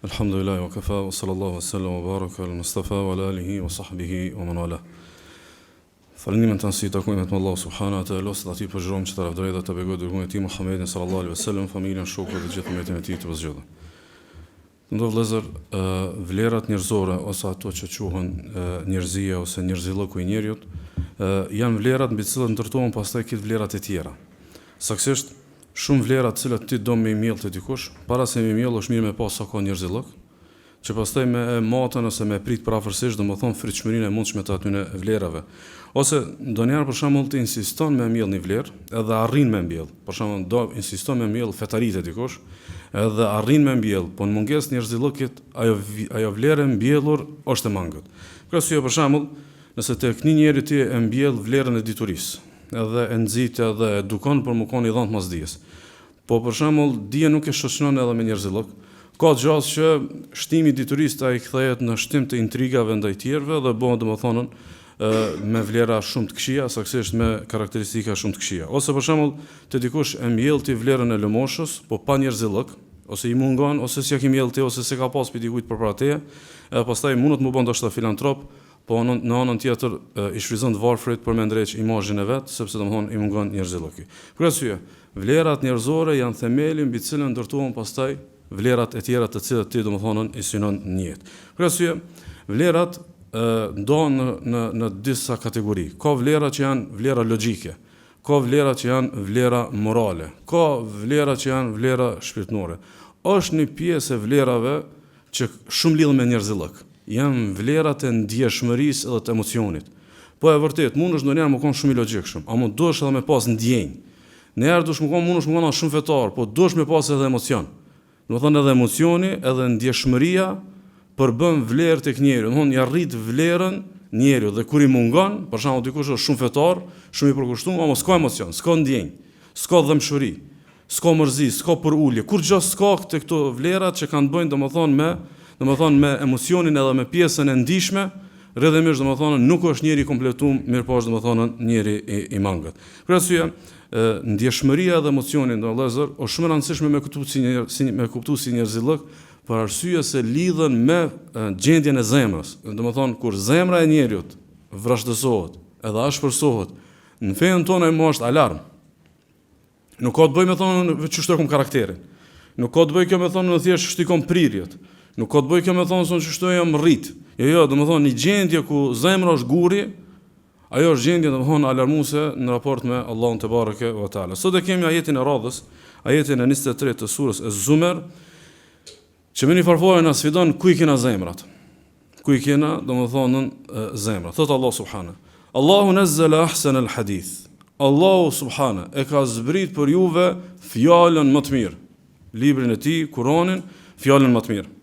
Alhamdulillah wa kafa wa sallallahu wa sallam wa baraka al Mustafa wa ala alihi wa sahbihi wa man wala. Falëndimet tanë si takojnë me Allah subhanahu wa taala, sot aty po zhurojmë që ta lavdëroj dhe ta begoj dërgumin e tij Muhammedin sallallahu alaihi wasallam, familjen, shokët dhe gjithë umatin e tij të vëzhgjellë. Ndo vëllezër, vlerat njerëzore ose ato që quhen njerëzia ose njerëzillëku i njeriut, janë vlerat mbi të cilat ndërtohen pastaj këtë vlerat e tjera. Saktësisht shumë vlera të cilat ti do me i mjell të dikush, para se me i mjell është mirë me pas sa ka njerëzillëk, që pastaj me matën ose me prit parafërsisht, domethënë fritshmërinë e mundshme të atyre vlerave. Ose ndonjëherë për shembull ti insiston me mjell një vlerë, edhe arrin me mbjell. Për shembull do insiston me mjell fetaritë dikush, edhe arrin me mbjell, po në mungesë njerëzillëkit ajo vlerë e mbjellur është e mangët. Për arsye për shembull, nëse tek një njeri ti e mbjell vlerën e diturisë, edhe e nxit edhe edukon për më konë i dhënë masdijes. Po për shembull, dija nuk e shoqëron edhe me njerëzillëk. Ka gjasë që shtimi diturisë ai kthehet në shtim të intrigave ndaj tjerëve dhe bëhet domethënë me vlera shumë të këqija, saktësisht me karakteristika shumë të këqija. Ose për shembull, të dikush e mbjell ti vlerën e lëmoshës, po pa njerëzillëk, ose i mungon, ose s'ja ke mbjell ti, ose s'e ka pas pi dikujt përpara teje, edhe pastaj mundet më bën ndoshta filantrop, po në anën tjetër i shfryzon të varfrit për me ndreq imazhin e vet, sepse domthon i mungon njerëzillëki. Për arsye, vlerat njerëzore janë themeli mbi të cilën ndërtohen pastaj vlerat e tjera të cilat ti domthonën i synon në jetë. Për arsye, vlerat ndohen në disa kategori. Ka vlera që janë vlera logjike, ka vlera që janë vlera morale, ka vlera që janë vlera shpirtërore. Është një pjesë e vlerave që shumë lidhen me njerëzillëk. Janë vlerat e ndjeshmërisë edhe të emocionit. Po e vërtet, mundesh ndonjëherë më kon shumë i logjikshëm, ama duhesh edhe me pas ndjenjë. Nëherë duhesh më kon shumë fetar, po duhesh me pas edhe emocion. Domethënë edhe emocioni, edhe ndjeshmëria përbën vlerë tek njeriu. Domethënë i arrit vlerën njeriu dhe kur i mungon, për shembull dikush është shumë fetar, shumë i përkushtuar, ama s'ka emocion, s'ka ndjenjë, s'ka dhëmshuri, s'ka mërzi, s'ka përulje. Kur gjë s'ka te këto vlerat që kanë të bëjnë domethënë me emocionin edhe me pjesën e ndihshme, rrjedhimisht domethënë nuk është njeri i kompletuar, mirëpo është domethënë njeri i mangët. Për arsye, ndjeshmëria dhe emocioni ndaj vëllezër është shumë e rëndësishme me kuptuar si njerëzillëk, për arsye se lidhen me gjendjen e zemrës. Domethënë kur zemra e njeriu vrashtësohet, edhe ashpërsohet, në fenë tonë ai është alarm. Nuk ka të bëjë me thonë çu shtokom karakterin. Nuk ka të bëjë kjo me thonë në thjesht shtikon prirjet. Nuk ka të bëjë kjo me thonë se çu shtoj jam rrit. Jo, domethënë një gjendje ku zemra është gurri, ajo është gjendje domethënë alarmuese në raport me Allahun te bareke ve teala. Sot e kemi ajetin e radhës, ajetin e 23 të surës Az-Zumar, që me një farfore na sfidon ku i kena zemrat. Ku i kena domethënë zemrat. Thot Allah subhanahu. Allahu nazzala ahsana al-hadith. Allahu subhanahu e ka zbrit për juve fjalën më të mirë. Librin e tij, Kur'anin, fjalën më të mirë.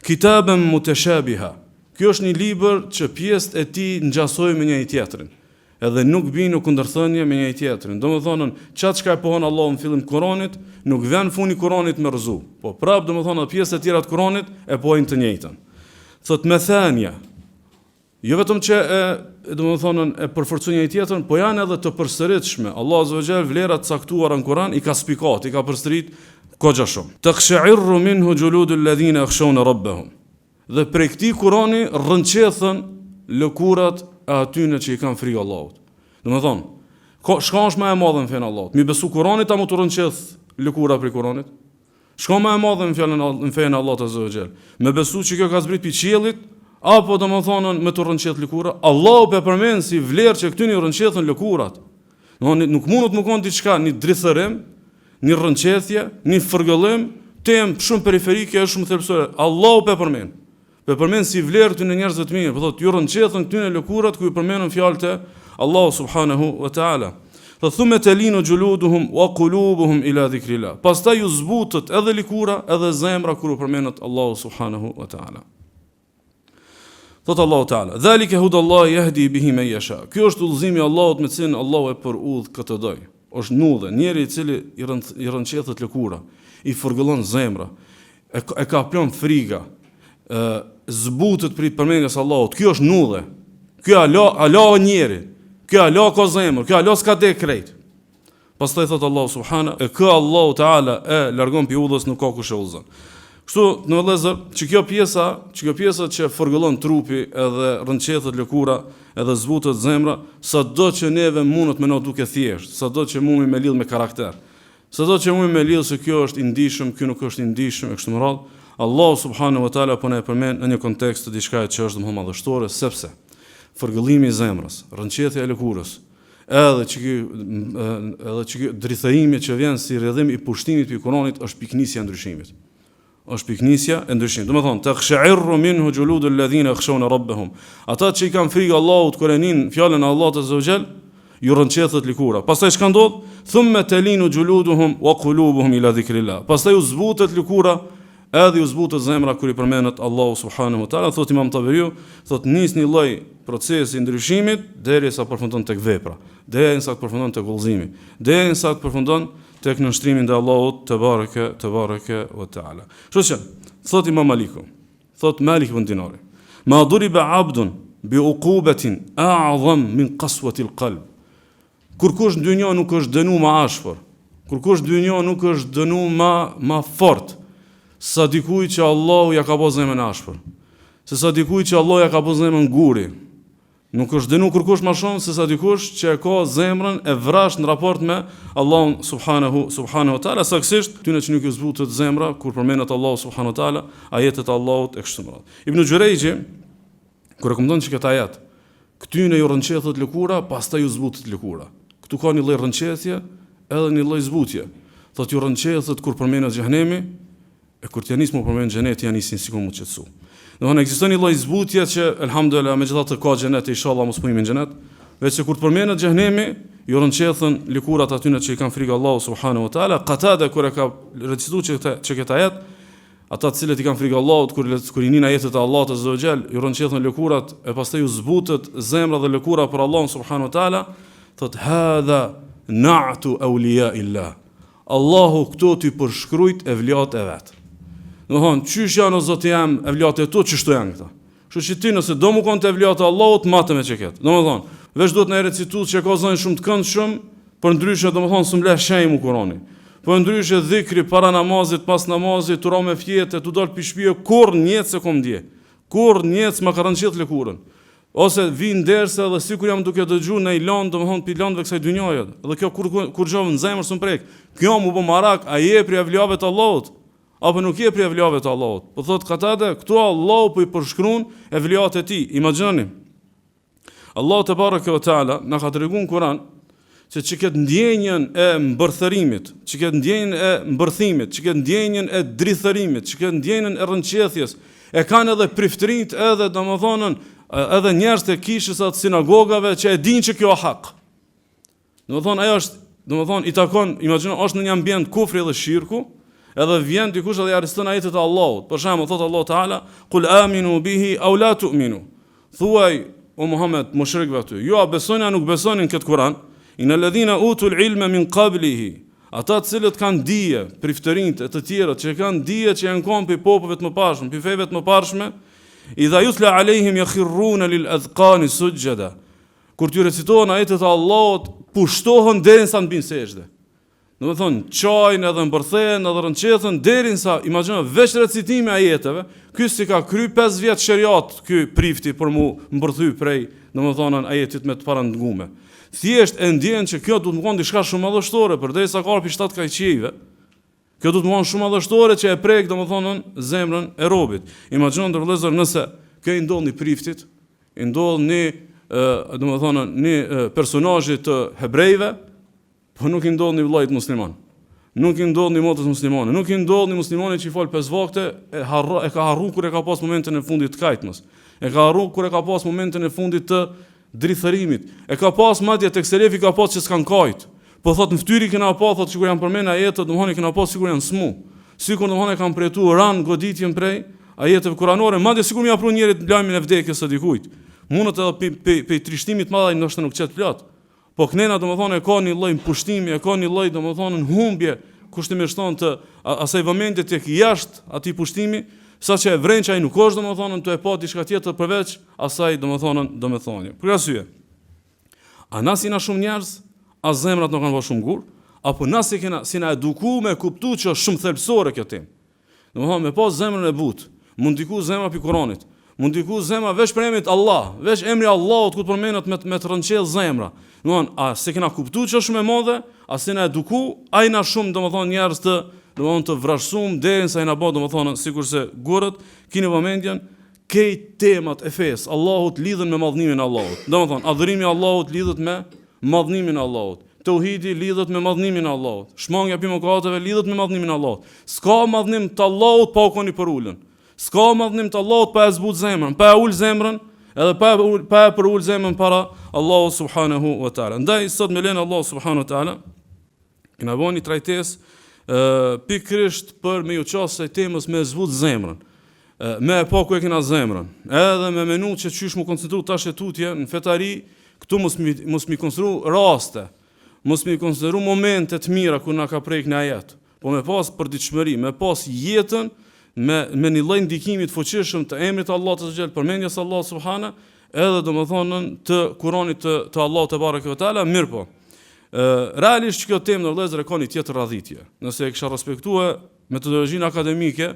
Kitaben mutashabiha. Kjo është një libër që pjesët e tij ngjasojnë me njëri tjetrin, edhe nuk bin në kundërthënie me njëri tjetrin. Domethënë, çka e pohon Allahu në fillim të Kuranit, nuk vjen funi i Kuranit me rrezu. Po prap domethënë pjesët e tjera të Kuranit e pohojnë të njëjtën. Thot methania. Jo vetëm që domethënë e përforcon njëri tjetrin, po janë edhe të përsëritshme. Allahu azza wa jall vlerat caktuara në Kuran i ka spikat, i ka përstrit kogja shumë. Taqsha'irru minhu juludul ladhina yakhshawna rabbahum. Dhe prej këtij Kurani rrënqethen lëkurat e atyre që i kanë frikë Allahut. Domethënë, çka është më e madhe në fenë Allahut? Mi besu Kuranit apo të rrënqeth lëkura prej Kuranit? Çka më e madhe në fenë Allahut azza wa jall? Me besu që kjo ka zbrit pi qiellit apo domethënë me të rrënqeth lëkura? Allahu pe përmend si vlerë që këtyre i rrënqethen lëkurat. Domethënë nuk mundet të kon diçka, një drithërim, një rrënqethje, një fërgëllim, temë shumë periferike është shumë thelbësore. Allahu pe përmend. Pe përmend si vlerë këtyre njerëzve të mirë, po thotë ju rrënqethen këtyre lëkurat ku i përmendën fjalët e Allahu subhanahu wa taala. Fa thumma talinu juluduhum wa qulubuhum ila dhikrillah. Pastaj ju zbutet edhe lëkura, edhe zemra kur u përmendet Allahu subhanahu wa taala. Thot Allahu taala, "Dhalika hudallahi yahdi bihi man yasha." Kjo është udhëzimi i Allahut me cilin Allahu e përudh këtë doj. Është nudhe, njeri i cili i rrënqethet lëkura, i fërgëllon zemra, e ka plon friga, zbutet për përmendjes Allahut. Kjo është nudhe. Kjo Allah njeri. Kjo Allah ka zemër, kjo Allah s'ka dek krejt. Pastaj thot Allahu subhanahu, e kë Allahu taala e largon pi udhës nuk ka kush e udhëzon. Kështu në vëllezër, që kjo pjesa që forgëllon trupi, edhe rënqethet lëkura, edhe zbutet zemra, sado që neve mundet me na duke thjesht, sado që mundemi me lidh me karakter, sado që mundemi me lidh se kjo është i ndihshëm, kjo nuk është i ndihshëm e kështu me radhë, Allahu subhanahu wa taala po na e përmend në një kontekst të diçka që është domosdoshmë madhështore, sepse forgëllimi i zemrës, rënqethja e lëkurës, edhe që drithërimi që vjen si rrjedhim i pushtimit për Kur'anit është piknisja e ndryshimit. Është piknisja e ndryshimit. Domethënë, takhsha'irru minhu juludul ladhina yakhshawna rabbahum. Ata që i kanë frikë Allahut kur e nin fjalën e Allahut azza wa jall, ju rënqethet lëkura. Pastaj çka ndodh? Thumma talinu juluduhum wa qulubuhum ila dhikrillah. Pastaj u zbutet lëkura, edhe u zbutet zemra kur i përmendet Allahu subhanahu wa taala. Thot Imam Taberiu, thot nis një lloj procesi ndryshimit derisa përfundon tek vepra, derisa përfundon tek udhëzimi, derisa përfundon tek nënshtrimin dhe Allahut te bareke wa taala. Kështu që thot Imam Maliku, thot Malik ibn Dinari, ma duriba abdun bi uqubatin a'zam min qaswati al-qalb. Kur kush në dynjë nuk është dënuar më ashpër, kur kush në dynjë nuk është dënuar më fort, sa dikuj që Allahu ja ka bërë zemrën ashpër, se sa dikuj që Allahu ja ka bërë zemrën guri. Nuk është dënuar kurkush më shumë se sa dikush që e ka zemrën e vrasht në raport me Allahun subhanahu wa taala, saktësisht tyne që nuk i zbutet zemra kur përmendet Allahu subhanahu wa taala, ajetet e Allahut e kështu me radhë. Ibn Jurayji kur e komenton që këtë ajet, këtyne ju rënqethet lëkura, pastaj ju zbutet lëkura. Këtu ka një lloj rënqethje edhe një lloj zbutje. Thotë ju rënqethet kur përmendet xhehenemi, e kur t'ja nisë më përmendet xheneti, ja nisin sikur më qetësu. Domethënë ekziston një lloj zbutje që elhamdulillah megjithatë ka xhenet, inshallah mos punojmë në xhenet, veç se kur përmendet xhehenemi, ju rënqethen lëkurat atyne që i kanë frikë Allahu subhanahu wa taala. Qatada kur e ka recituar që këtë ajet, ata të cilët i kanë frikë Allahut kur i nin ajetet e Allahut azza wa jall, ju rënqethen lëkurat e pastaj ju zbutet zemra dhe lëkura për Allahun subhanahu wa taala. Thot hadha na'tu awliya illah. Allahu këto ti përshkrujt evliat e vet. Domthon, çysh janë o Zoti jam evliat e tu, çështo janë këta. Kështu që ti nëse do më kon të evliat e Allahut, matë me çeket. Domthon, veç duhet na recitues që ka zonë shumë të këndshëm, për ndryshe domthon s'u mbledh shenjë Kur'ani. Për ndryshe dhikri para namazit, pas namazit, tura me fjete, tu dal pi shtëpi, kurr njët se kom dje. Kurr njët s'ma ka rënqet lëkurën. Ose vin derse dhe sikur jam duke dëgjuar në ilan, domthon pi landëve kësaj dynjaje. Dhe kjo kur gjov në zemër s'u prek. Kjo mu bë marak, a je pri evliave të Allahut? Apo nuk je pri evliave të Allahut? Po thot Qatada, këtu Allahu po i përshkruan evliat e tij. Imagjinoni. Allahu te bareke ve taala na ka treguar në Kur'an se që këtë ndjenjën e mbërthërimit, që këtë ndjenjën e mbërthimit, që këtë ndjenjën e drithërimit, që këtë ndjenjën e rënqethjes, e kanë edhe priftërinjt edhe domethënën edhe njerëz të kishës atë sinagogave që e dinë që kjo është hak. Domethënë ajo është, domethënë i takon, imagjino, është në një ambient kufri dhe shirku, edhe vjen dikush dhe ja arreston ajetet e Allahut. Për shembull, thot Allahu Teala, "Qul aminu bihi aw la tu'minu." Thuaj o Muhammed mushrikëve aty, ju a besoni a nuk besoni këtë Kur'an? Innal ladhina utul ilma min qablihi. Ata të cilët kanë dije, priftërinjt e të tjerët që kanë dije që janë kanë për popujve të mëparshëm, për feve të mëparshme, idha yutla alehim yakhirruna lil adhqani sujada. Kur t'ju recitohen ajetet e Allahut, pushtohen derisa në bin sejdë. Domethënë, çajnë edhe mbërthehen edhe rënqethen derisa, imagjino, veç recitimi ajeteve, ky si ka kry 5 vjet sheriat, ky prifti për mu mbërthy prej, domethënë ajetit me të parandaluar. Thjesht e ndjen që kjo do të mëkon diçka shumë madhështore, përderisa ka pi 7 kaqqive. Kjo do të mëkon shumë madhështore që e prek domethënë zemrën e robit. Imagjino ndër vëllezër nëse kjo i ndodh një priftit, i ndodh një domethënë një personazhi të hebrejve, po nuk i ndodh një vëllait musliman. Nuk i ndodh një motës muslimane, nuk i ndodh një muslimane që i fal 5 vakte, e ka harru kur e ka pas momentin e fundit të kajtmës. E ka harru kur e ka pas momentin e fundit të drithërimit. E ka pas madje tek selefi ka pas që s'kan kajt. Po thot në fytyri kena pa, thot sikur janë përmend ajetet, domethënë kena pas sikur janë smu. Sikur domethënë kanë përjetuar ran goditjen prej ajeteve kuranore, madje sikur më afro njerit lajmin e vdekjes së dikujt. Mundet edhe pe trishtimit madh ndoshta nuk çet plot. Po knena domethënë ka një lloj pushtimi, ka një lloj domethënë humbje kushtimisht të asaj vëmendje tek jashtë atij pushtimi, saqë e vren që ai nuk është domethënë të e pa diçka tjetër përveç asaj domethënie. Për arsye. A na si na shumë njerëz, a zemrat nuk kanë vënë shumë gur, apo na si na edukuar me kuptuar që është shumë thelbësore kjo temë. Domethënë me pas zemrën e butë, mund diku zemra pi Kuranit, mund diku zemra veç për emrin Allah, veç emri Allahut ku të përmendet me të rënqell zemra. Domethënë, a se kena kuptuar që është shumë e madhe, a se na eduku, ai na shumë domethënë njerëz të vrasësum deri sa i na bë domethënë sikurse gurët keni vëmendjen këto temat e fesë Allahut lidhen me madhnimin e Allahut. Domethënë, adhurimi i Allahut lidhet me madhnimin e Allahut. Tauhidi lidhet me madhnimin e Allahut. Shmangja pi mëkateve lidhet me madhnimin e Allahut. S'ka madhnim të Allahut pa u koni për ulën. S'ka madhnim të Allahut pa e zbut zemrën, pa e ul zemrën, edhe pa e për ul zemrën para Allahu subhanahu wa taala. Ndaj sot me lenë Allahu subhanahu wa taala kena bënë një trajtesë pikërisht për me ju çosë temës me zbut zemrën. Me e pa ku e kena zemrën. Edhe me menu që qysh mu koncentru tash e tutje në fetari, këtu mos mi konsideru raste. Mos mi konsideru momente të mira ku na ka prek në ajet, po me pas përditshmëri, me pas jetën me një lloj ndikimi të fuqishëm të emrit të Allahut azza xhel, përmendjes Allahut subhana, edhe domethënën të Kuranit të Allahut te bareke ve taala, mirë po. Realisht kjo temë në vëllezër ka një tjetër radhitje. Nëse e kisha respektuar metodologjinë akademike,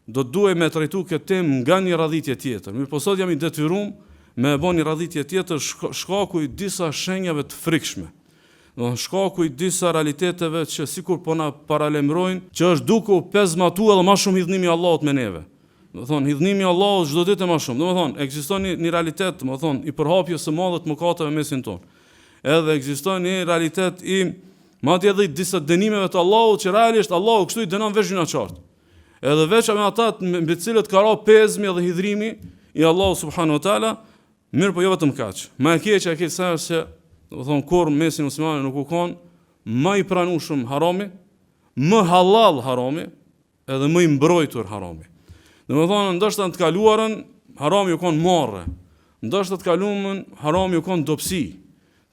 do duhej me trajtu këtë temë nga një radhitje tjetër. Mirë po sot jam i detyruar me bën një radhitje tjetër shkaku i disa shenjave të frikshme. Do shkaku i disa realiteteve që sikur po na paralemrojnë që është duke u pezmatu edhe më shumë hidhnimi i Allahut me neve. Do thonë hidhnimi i Allahut çdo ditë më shumë. Do thonë ekziston një realitet, do thonë i përhapjes së madhe të mëkateve mesin ton. Edhe ekziston një realitet i madje edhe disa dënimeve të Allahut që realisht Allahu kështu i dënon veç gjunaqart. Edhe veç me ata mbi të cilët ka ra pezmi edhe hidhrimi i Allahut subhanahu wa taala, mirë po jo vetëm kaq. Më e keqja e kësaj se do thonë kur mesin muslimanë nuk u kon më i pranueshëm harami, më halal harami, edhe më i mbrojtur harami. Domethënë ndoshta në të kaluarën harami u kon morre, ndoshta të kaluamën harami u kon dobësi.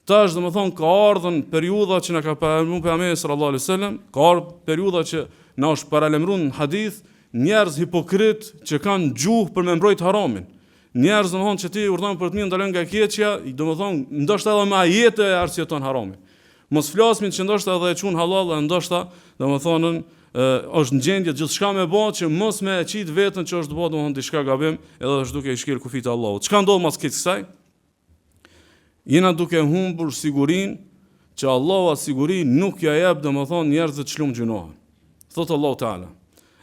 Tash domethënë ka ardhur periudha që na ka paralajmëruar pejgamberi sallallahu alaihi wasallam, ka ardhur periudha që na është paralajmëruar në hadith njerëz hipokrit që kanë gjuhë për me mbrojt haramin. Njerëz domethënë që ti urdhon për të mirë ndalën nga keqja, domethënë ndoshta edhe me ajete e arsyeton haramin. Mos flasmin që ndoshta edhe e quajnë halal, dhe ndoshta domethënë është në gjendje gjithçka me bë që mos me e qit veten që është bë domethënë diçka gabim, edhe është duke i shkel kufit të Allahut. Çka ndodh mas kësaj? Jena duke humbur sigurinë që Allahu siguri nuk ja jep domethënë njerëzve të shlum gjunohen. Thot Allahu Teala: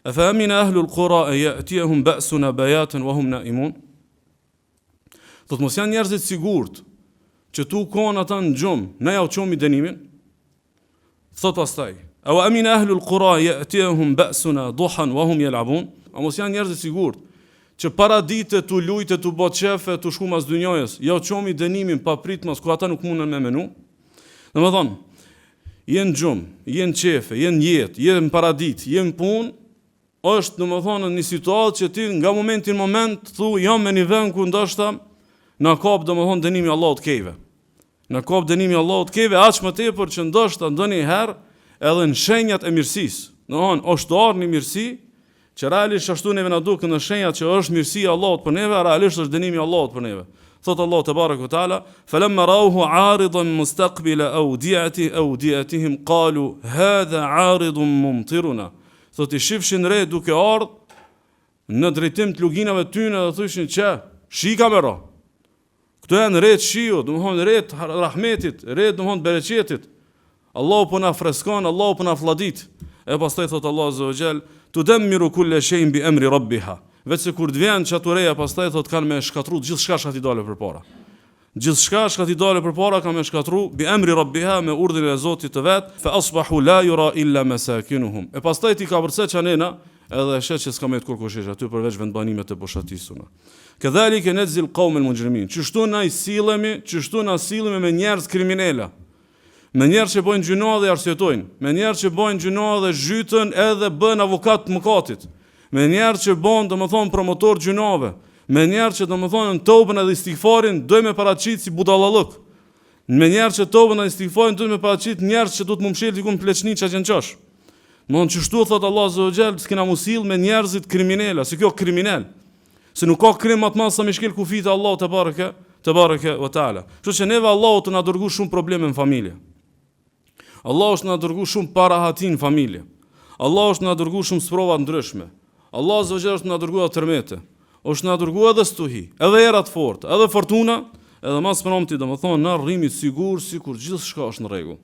"Afa amina ahlul qura an ya'tiyahum ba'suna bayatan wa hum na'imun?" Thot mos janë njerëzit sigurt që tu kon ata në gjumë, ne ja u çomi dënimin. Thot pastaj: "Aw amina ahlul qura ya'tiyahum ba'suna duhan wa hum yal'abun?" A mos janë njerëzit sigurt që para dite tu lujte, tu bë çefe, tu shku mas dynjojës, ja u çomi dënimin pa pritmas ku ata nuk mundën me menu. Domethënë, jenë gjumë, jenë qefe, jenë jetë, jenë paradit, jenë punë, është domethënë një situatë që ti nga momenti në moment thu jam me një vend ku ndoshta na kap domethënë dënimi i Allahut kejve. Na kap dënimi i Allahut kejve aq më tepër që ndoshta ndonjëherë edhe në shenjat e mirësisë. Domethënë është ardhur një mirësi që realisht ashtu neve na duket në shenjat që është mirësia e Allahut për neve, realisht është dënimi i Allahut për neve. Thot Allahu te baraka ve taala: "Falamma ra'uhu 'aridan mustaqbila awdiyatihim qalu hadha 'aridun mumtiruna." Thot i shifshin re duke ardhur në drejtim të luginave tyne dhe thoshin që shika me ro. Këto janë rret shiu, domethënë rret rahmetit, rret domethënë bereqetit. Allahu po na freskon, Allahu po na fladit. E pastaj thot Allahu azza wa jall: "Tudammiru kulla shay'in bi amri rabbiha." Vetë kur të vjen çatu reja pastaj thot kanë me shkatrur gjithçka shkati dale përpara. Gjithçka shkati dale përpara kanë me shkatru bi amri rabbiha, me urdhrin e Zotit të vet, fa asbahu la yura illa masakinuhum. E pastaj ti ka përse çanena, edhe shet që s'ka me të kurkushesh aty përveç vendbanimet e boshatisuna. Kedhalike nedzil qaum al-mujrimin. Çështu na i sillemi, çështu na sillemi me njerëz kriminala. Me njerëz që bojnë gjuna dhe arsyetojnë, me njerëz që bojnë gjuna dhe zhytën edhe bën avokat të mëkatit. Me njerëz që bën domethënë promotor gjunave, me njerëz që domethënë tobën edhe istighfarin do me paraqit si budallallëk. Me njerëz që tobën edhe istighfarin do me paraqit njerëz që do të më mshël diku në pleçni çajën çosh. Mon çështu thot Allah azza wa jall, s'kena musil me njerëzit kriminala, se kjo kriminal. Se nuk ka krim më të madh sa me shkel kufit e Allahut te bareke ve taala. Kështu që neve Allahu të na dërgoj shumë probleme në familje. Allahu është na dërgoj shumë parahatin në familje. Allahu është na dërgoj shumë sprova ndryshme. Allah azza wa jalla është na dërguar tërmete, është na dërguar edhe stuhi, edhe era të fortë, edhe fortuna, edhe mas promti, domethënë na rrimi të sigurt sikur gjithçka është në rregull.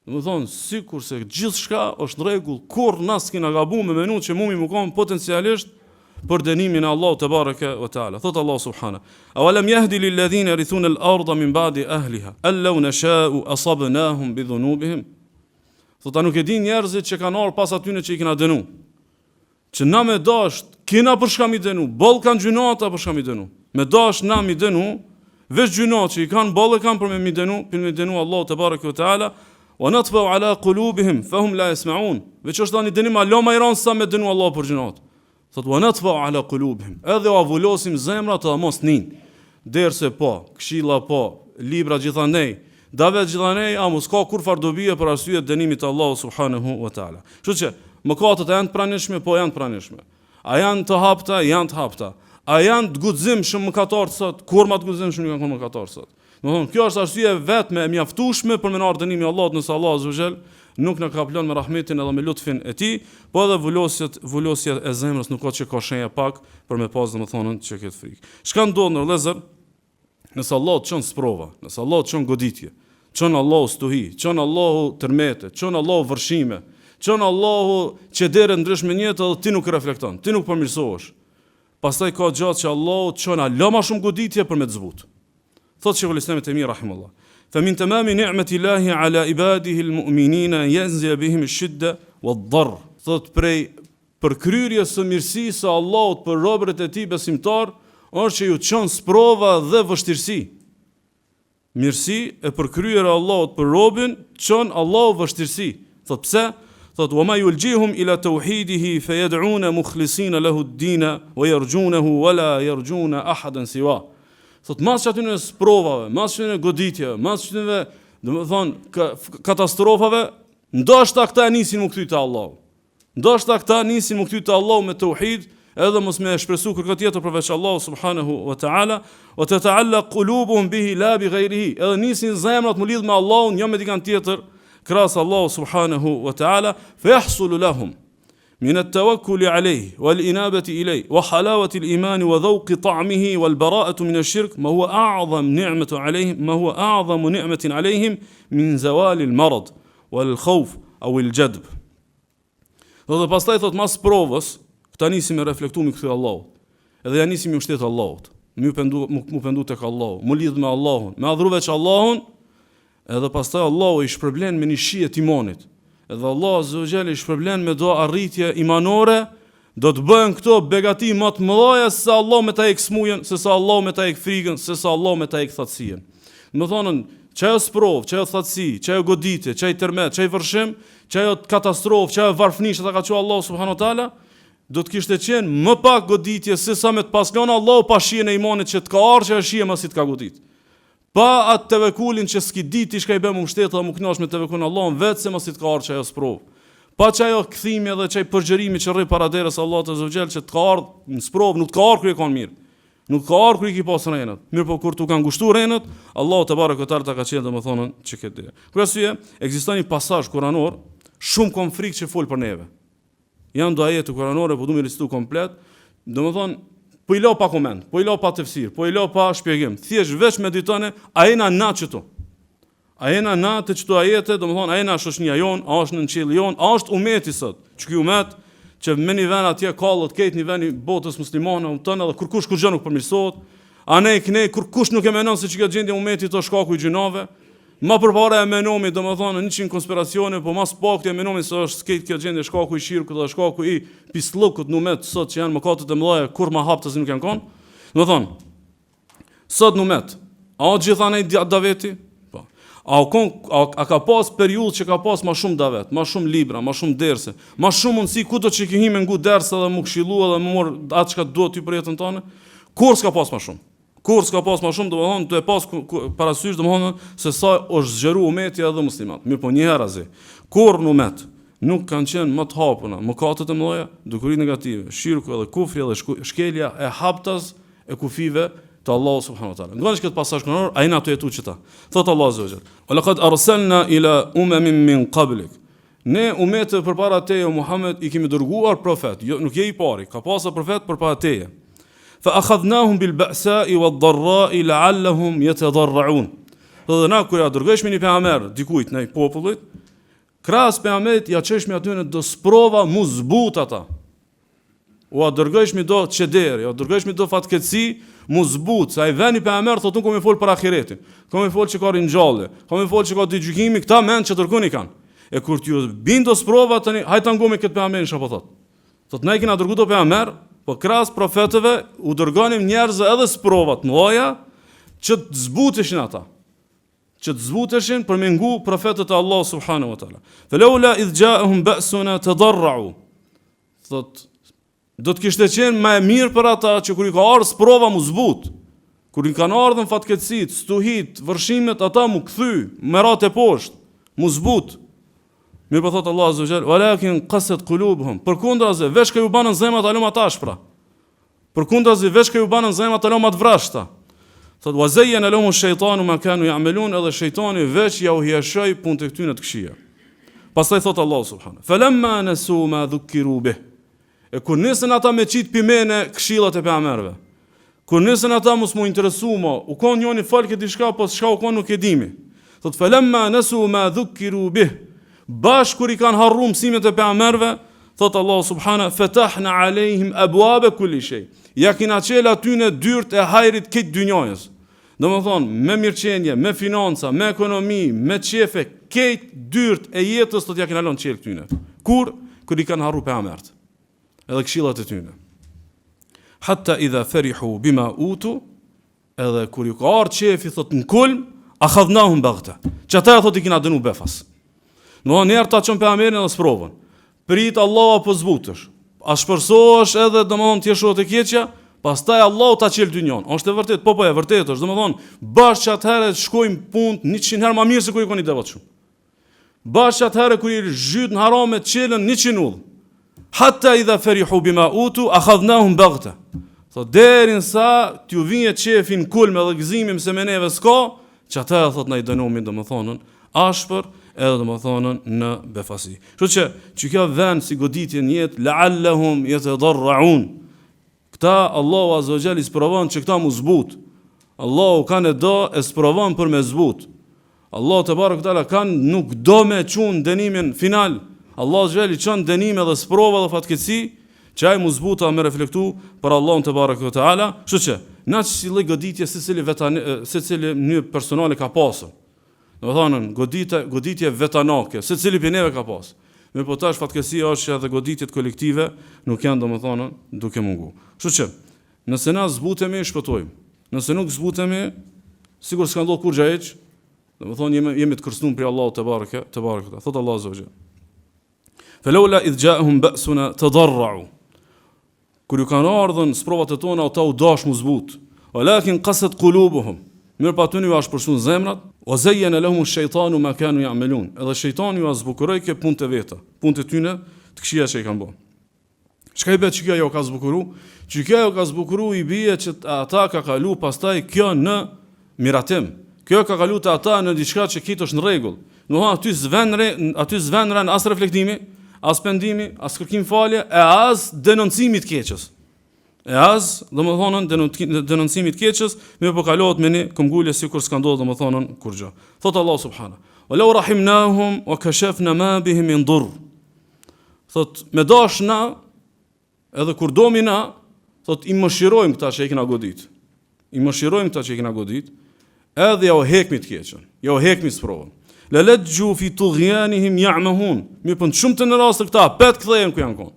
Domethënë sikur se gjithçka është në rregull, kurr na s'kena gabuar me menut që mumi më kon potencialisht për dënimin e Allahut te bareke ve teala. Thot Allah subhanahu: "Awalam yahdi lil ladhina yarithuna al-ardha min ba'di ahliha, allau nasha'u asabnahum bi dhunubihim." Thot, a nuk e din njerëzit që kanë ardhur pas atyne që i kena dënu, që na me dash kena për shka mi dënu, boll kanë gjunata për shka mi dënu, me dash na mi dënu, veç gjunat që i kanë boll e kanë për me mi dënu Allahu te bareke ve teala. Wa natfa'u ala qulubihim fahum la yasma'un. Veç është tani dënim Allah më i ron sa me dënu Allah për gjunat. Thot wa natfa'u ala qulubihim. Edhe u avullosim zemrat të mos nin. Derse po, këshilla po, libra gjithandej, davet gjithandej, a mos ka kur fardobie për arsye të dënimit të Allahu subhanahu wa taala. Kështu që mëkatet janë të pranishme, po janë të pranishme. A janë të hapta, janë të hapta. A janë të guximshëm mëkatar sot, kur më të guximshëm janë kur mëkatar sot. Domethënë, kjo është arsye vetme e mjaftueshme për menar dënimi i Allahut, nëse Allah azza wa jall nuk na ka planë me rahmetin edhe me lutfin e tij, po edhe vulosja e zemrës nuk ka që ka shenja pak për me pas domethënë që këtë frikë. Çka ndodh në vëllezër? Nëse Allah të çon sprova, nëse Allah të çon goditje, çon Allahu stuhi, çon Allahu tërmete, çon Allahu vërshime, çon Allahu çedere ndryshme në jetë edhe ti nuk reflekton, ti nuk përmirësohesh. Pastaj ka gjatë që Allahu çon ala më shumë goditje për me të zbut. Thot Sheikhul Islam Taymiyah rahimahullah: "Famin tamami ni'mati Allahi ala ibadihi al-mu'minina yanzi bihim ash-shidda wad-darr." Thot prej përkryrjes së mirësisë së Allahut për robërit e tij besimtar është që ju çon sprova dhe vështirësi. Mirësi e përkryer e Allahut për robën çon Allahu vështirësi. Thot pse? Thot wa ma yuljihum ila tauhidihi fayad'una mukhlisina lahu ad-din wa yarjunahu wa la yarjuna ahadan siwa. Thot mas që atyne sprovave, mas që atyne goditjeve, mas që atyne, domethënë, katastrofave, ndoshta këta nisin më kthy te Allahu. Ndoshta këta nisin më kthy te Allahu me tauhid, edhe mos me shpresu kërkë tjetër përveç Allahu subhanahu wa ta'ala, wa tata'allaq qulubuhum bihi la bi ghayrihi. Edhe nisin zemrat më lidh me Allahun, jo me dikant tjetër, krahas Allahu subhanahu wa ta'ala, fa yahsulu lahum من التوكل عليه والإنابة إليه وحلاوة الإيمان وذوق طعمه والبراءة من الشرك ما هو أعظم نعمة عليهم من زوال المرض والخوف أو الجدب. Dhe pastaj thot mas provës, këta nisim me reflektu me kthy Allahut. Edhe ja nisim me mbështet Allahut. Mu pendu tek Allahu, mu lidh me Allahun, me adhuru veç Allahun, edhe pastaj Allahu i shpërblen me një shije të imanit. Edhe Allah azza wa jalla i shpërblen me do arritje imanore, do të bëhen këto begati më të mëdha se Allah me ta ik smujën, se sa Allah me ta ik frikën, se sa Allah me ta ik thatësinë. Do thonë, çajo sprov, çajo thatësi, çajo goditje, çaj tërmet, çaj vërshim, çajo katastrofë, çajo varfënish ata ka thënë Allah subhanahu wa taala, do të kishte qenë më pak goditje se sa me të paslon Allah pa shijen e imanit që të ka ardhur që shije mos i të ka godit. Pa atë tevekulin që s'ki ditë shka i bëm mbështet dhe më kënash me tevekulin Allahun vetë se mos i të ka ardhur çajo sprov. Pa çajo kthimi edhe çaj përgjërimi që rri para derës Allahut azza wa jall që të ka ardhur në sprov, nuk të ka ardhur kur i kanë mirë. Nuk ka ardhur kur i ki pas rrenat. Mirë po kur tu kanë ngushtuar rrenat, Allahu te barekotar ta ka qenë domethënë që këtë. Për arsye, ekziston një pasazh kuranor shumë konflikt që fol për neve. Janë do ajete kuranore, po du mi recitu komplet, domethënë po i lo pa koment, po i lo pa tefsir, po i lo pa shpjegim. Thjesht veç meditone, a jena na çtu. A jena na të çtu ajete, domethënë a jena shoqënia jon, a është në qiell jon, a është umeti sot. Që ky umet që me një ven atje kallët këtë një ven i botës muslimane, tonë edhe kur kush kur gjë nuk përmirësohet. A ne kur kush nuk e menon se çka gjendja e umetit është shkaku i gjinave. Ma përpara e menomi, domethënë 100 konspiracione, po mas pak e menomi se është skejt kjo gjendje shkaku i shirkut dhe shkaku i pislukut në umet sot që janë mëkatet e mëdha kur ma haptës nuk janë kon. Domethënë, sot në umet, a o gjithanej daveti? Po. A ka pas periudhë që ka pas ma shumë davet, ma shumë libra, ma shumë derse, ma shumë mundësi ku do që kihime ngu derse dhe mu këshilu edhe mu mor atë që ka do ty për jetën tonë? Kur s'ka pas ma shumë? Kur s'ka pas ma shumë, domethënë të e pas parasysh domethënë se sa është zgjeru umeti edhe muslimat. Mirë po një herë azi. Kur në umet nuk kanë qenë më të hapuna, mëkatet e mëdha, dukuri negative, shirku edhe kufri edhe shkelja e haptas e kufive të Allahu subhanahu wa taala. Ndonë këtë pasazh kënaqur, ai na to jetu çeta. Thot Allahu azza wa jalla: "Wa laqad arsalna ila umamin min qablik Ne umete përpara teje Muhammed i kemi dërguar profet, jo, nuk je i pari, ka pasur profet përpara teje. Fa akhadhnahum bil ba'sa'i wad dharra'i la'allahum yatadarra'un. Dhe na kur ja dërgojshmi një pejgamber dikujt në popullit, krahas pejgamberit ja çeshmi aty në do sprova mu zbut ata. U dërgojshmi do çeder, u dërgojshmi do fatkeqësi mu zbut, sa i vëni pejgamber thotë nuk më fol për ahiretin. Kam më fol që ka ringjallë, kam më fol që ka dy gjykimi, këta mend që dërgoni kanë. E kur t'ju bindo sprova tani, hajta ngomi këtë pejgamberin çapo thot. Thot ne kena dërguar do pejgamber, po krahas profetëve u dërgonim njerëz edhe sprova të mëdha që të zbuteshin ata. Që të zbuteshin për me ngu profetët e Allah subhanahu wa taala. Falaula idh ja'ahum ba'suna tadarra'u. Thot do të kishte qenë më e mirë për ata që kur i ka ardhur sprova mu zbut. Kur i kanë ardhur fatkeqësit, stuhit, vërshimet, ata mu kthy, me ratë poshtë, mu zbut. Mirë po thot Allah azza wa jall, walakin qasat qulubuhum. Përkundrazi veç që u banën zemrat aloma të ashpra. Përkundrazi veç që u banën zemrat aloma të vrashta. Thot wa zayyana lahum ash-shaytanu ma kanu ya'malun, edhe shejtani veç ja u hiashoi punët e tyre të këqija. Pastaj thot Allah subhanahu, falamma nasu ma dhukiru bih. E kur nisën ata me qit pimene këshillat e pejgamberëve. Kur nisën ata mos mu interesumo, u kon njëri fal këtë diçka, po çka u kon nuk e dimi. Thot falamma nasu ma dhukiru bih. Bash kur i kanë harru mësimet e pejgamberëve, thot Allah subhanahu, fatahna alehim abwaaba kulli shay. Ja kina çel aty në dyert e hajrit këtë dynjës. Domethënë, me mirëqenie, me financa, me ekonomi, me çefe, këtë dyert e jetës do t'ja kina lënë çel këtyne. Kur i kanë harru pejgamberët. Edhe këshillat e tyne. Hatta idha farihu bima utu, edhe kur ju ka ardhur çefi thot në kulm, akhadhnahum baghta. Çata thot i kina dënu befas. Në njerë ta qënë pejgamberin edhe sprovën. Prit Allah apo zbutësh. A shpërsohesh edhe domethënë të jesh të keqja, pastaj Allah ta çel dynjon. Është e vërtet, po e vërtet është. Domethënë bash atëherë shkojmë punë 100 herë më mirë se kur i koni devotshëm. Bash atëherë kur i zhyt në harame çelën 100 ull. Hatta idha farihu bima utu akhadhnahum baghta. Thot derin sa t'ju vjen çefin kulm edhe gëzimim se me neve s'ka, çata thot na i dënomi domethënën ashpër edhe domethënën në befasi. Kështu që kjo vend si goditje në jetë la'allahum yatadarra'un. Këta Allahu azza wa jall i sprovon që këta mu zbut. Allahu kanë do e sprovon për me zbut. Allah te barek taala kanë nuk do me çun dënimin final. Allah azza wa jall i çon dënim edhe sprova dhe fatkeqësi që ai mu zbuta me reflektu për Allahun te barek taala. Kështu që na çilë goditje secili mënyrë personale ka pasur. Domethënë goditje vetanake, secili prej neve ka pas. Mirë po tash fatkeqësia është që edhe goditjet kolektive nuk janë domethënë duke mungu. Kështu që nëse na zbutemi shpëtojmë. Nëse nuk zbutemi, sigur s'ka ndodhur kur gjë, domethënë jemi të kërcënuar prej Allahut te bareke. Thot Allah azza wa jall. Falawla idh ja'ahum ba'suna tadarra'u. Kur ju kanë ardhur sprovat e tona ata u dash mu zbut. Walakin qasat qulubuhum. Mirë pa të një u ashpërshun zemrat, o zayyana lahum ash-shaytanu ma kanu ya'malun. Edhe shejtani ju zbukuroi kë punët e veta, punët e tyne të këqija që i kanë bërë. Çka i bëhet që kjo jo ka zbukuru? Që kjo jo ka zbukuru i bie që ata ka kalu pastaj kjo në miratim. Kjo ka kalu te ata në diçka që kitë është në rregull. Aty s'vendren as reflektimi, as pendimi, as kërkim falje, e as denoncimi të keqës. E as, domethënë denoncimi të keqës, më po kalohet me një këmbgulje sikur s'ka ndodhur domethënë kur gjë. Thot Allah subhanahu: "Wa law rahimnahum wa kashafna ma bihim min durr." Thot me dashna, edhe kur domi na, thot i mëshirojmë këta që i kena godit. I mëshirojmë këta që i kena godit, edhe ja u hekmi të keqën, ja u hekmi sprovën. La lajju fi tughyanihim ya'mahun. Mirë po shumë të në raste këta pet kthehen ku janë konë.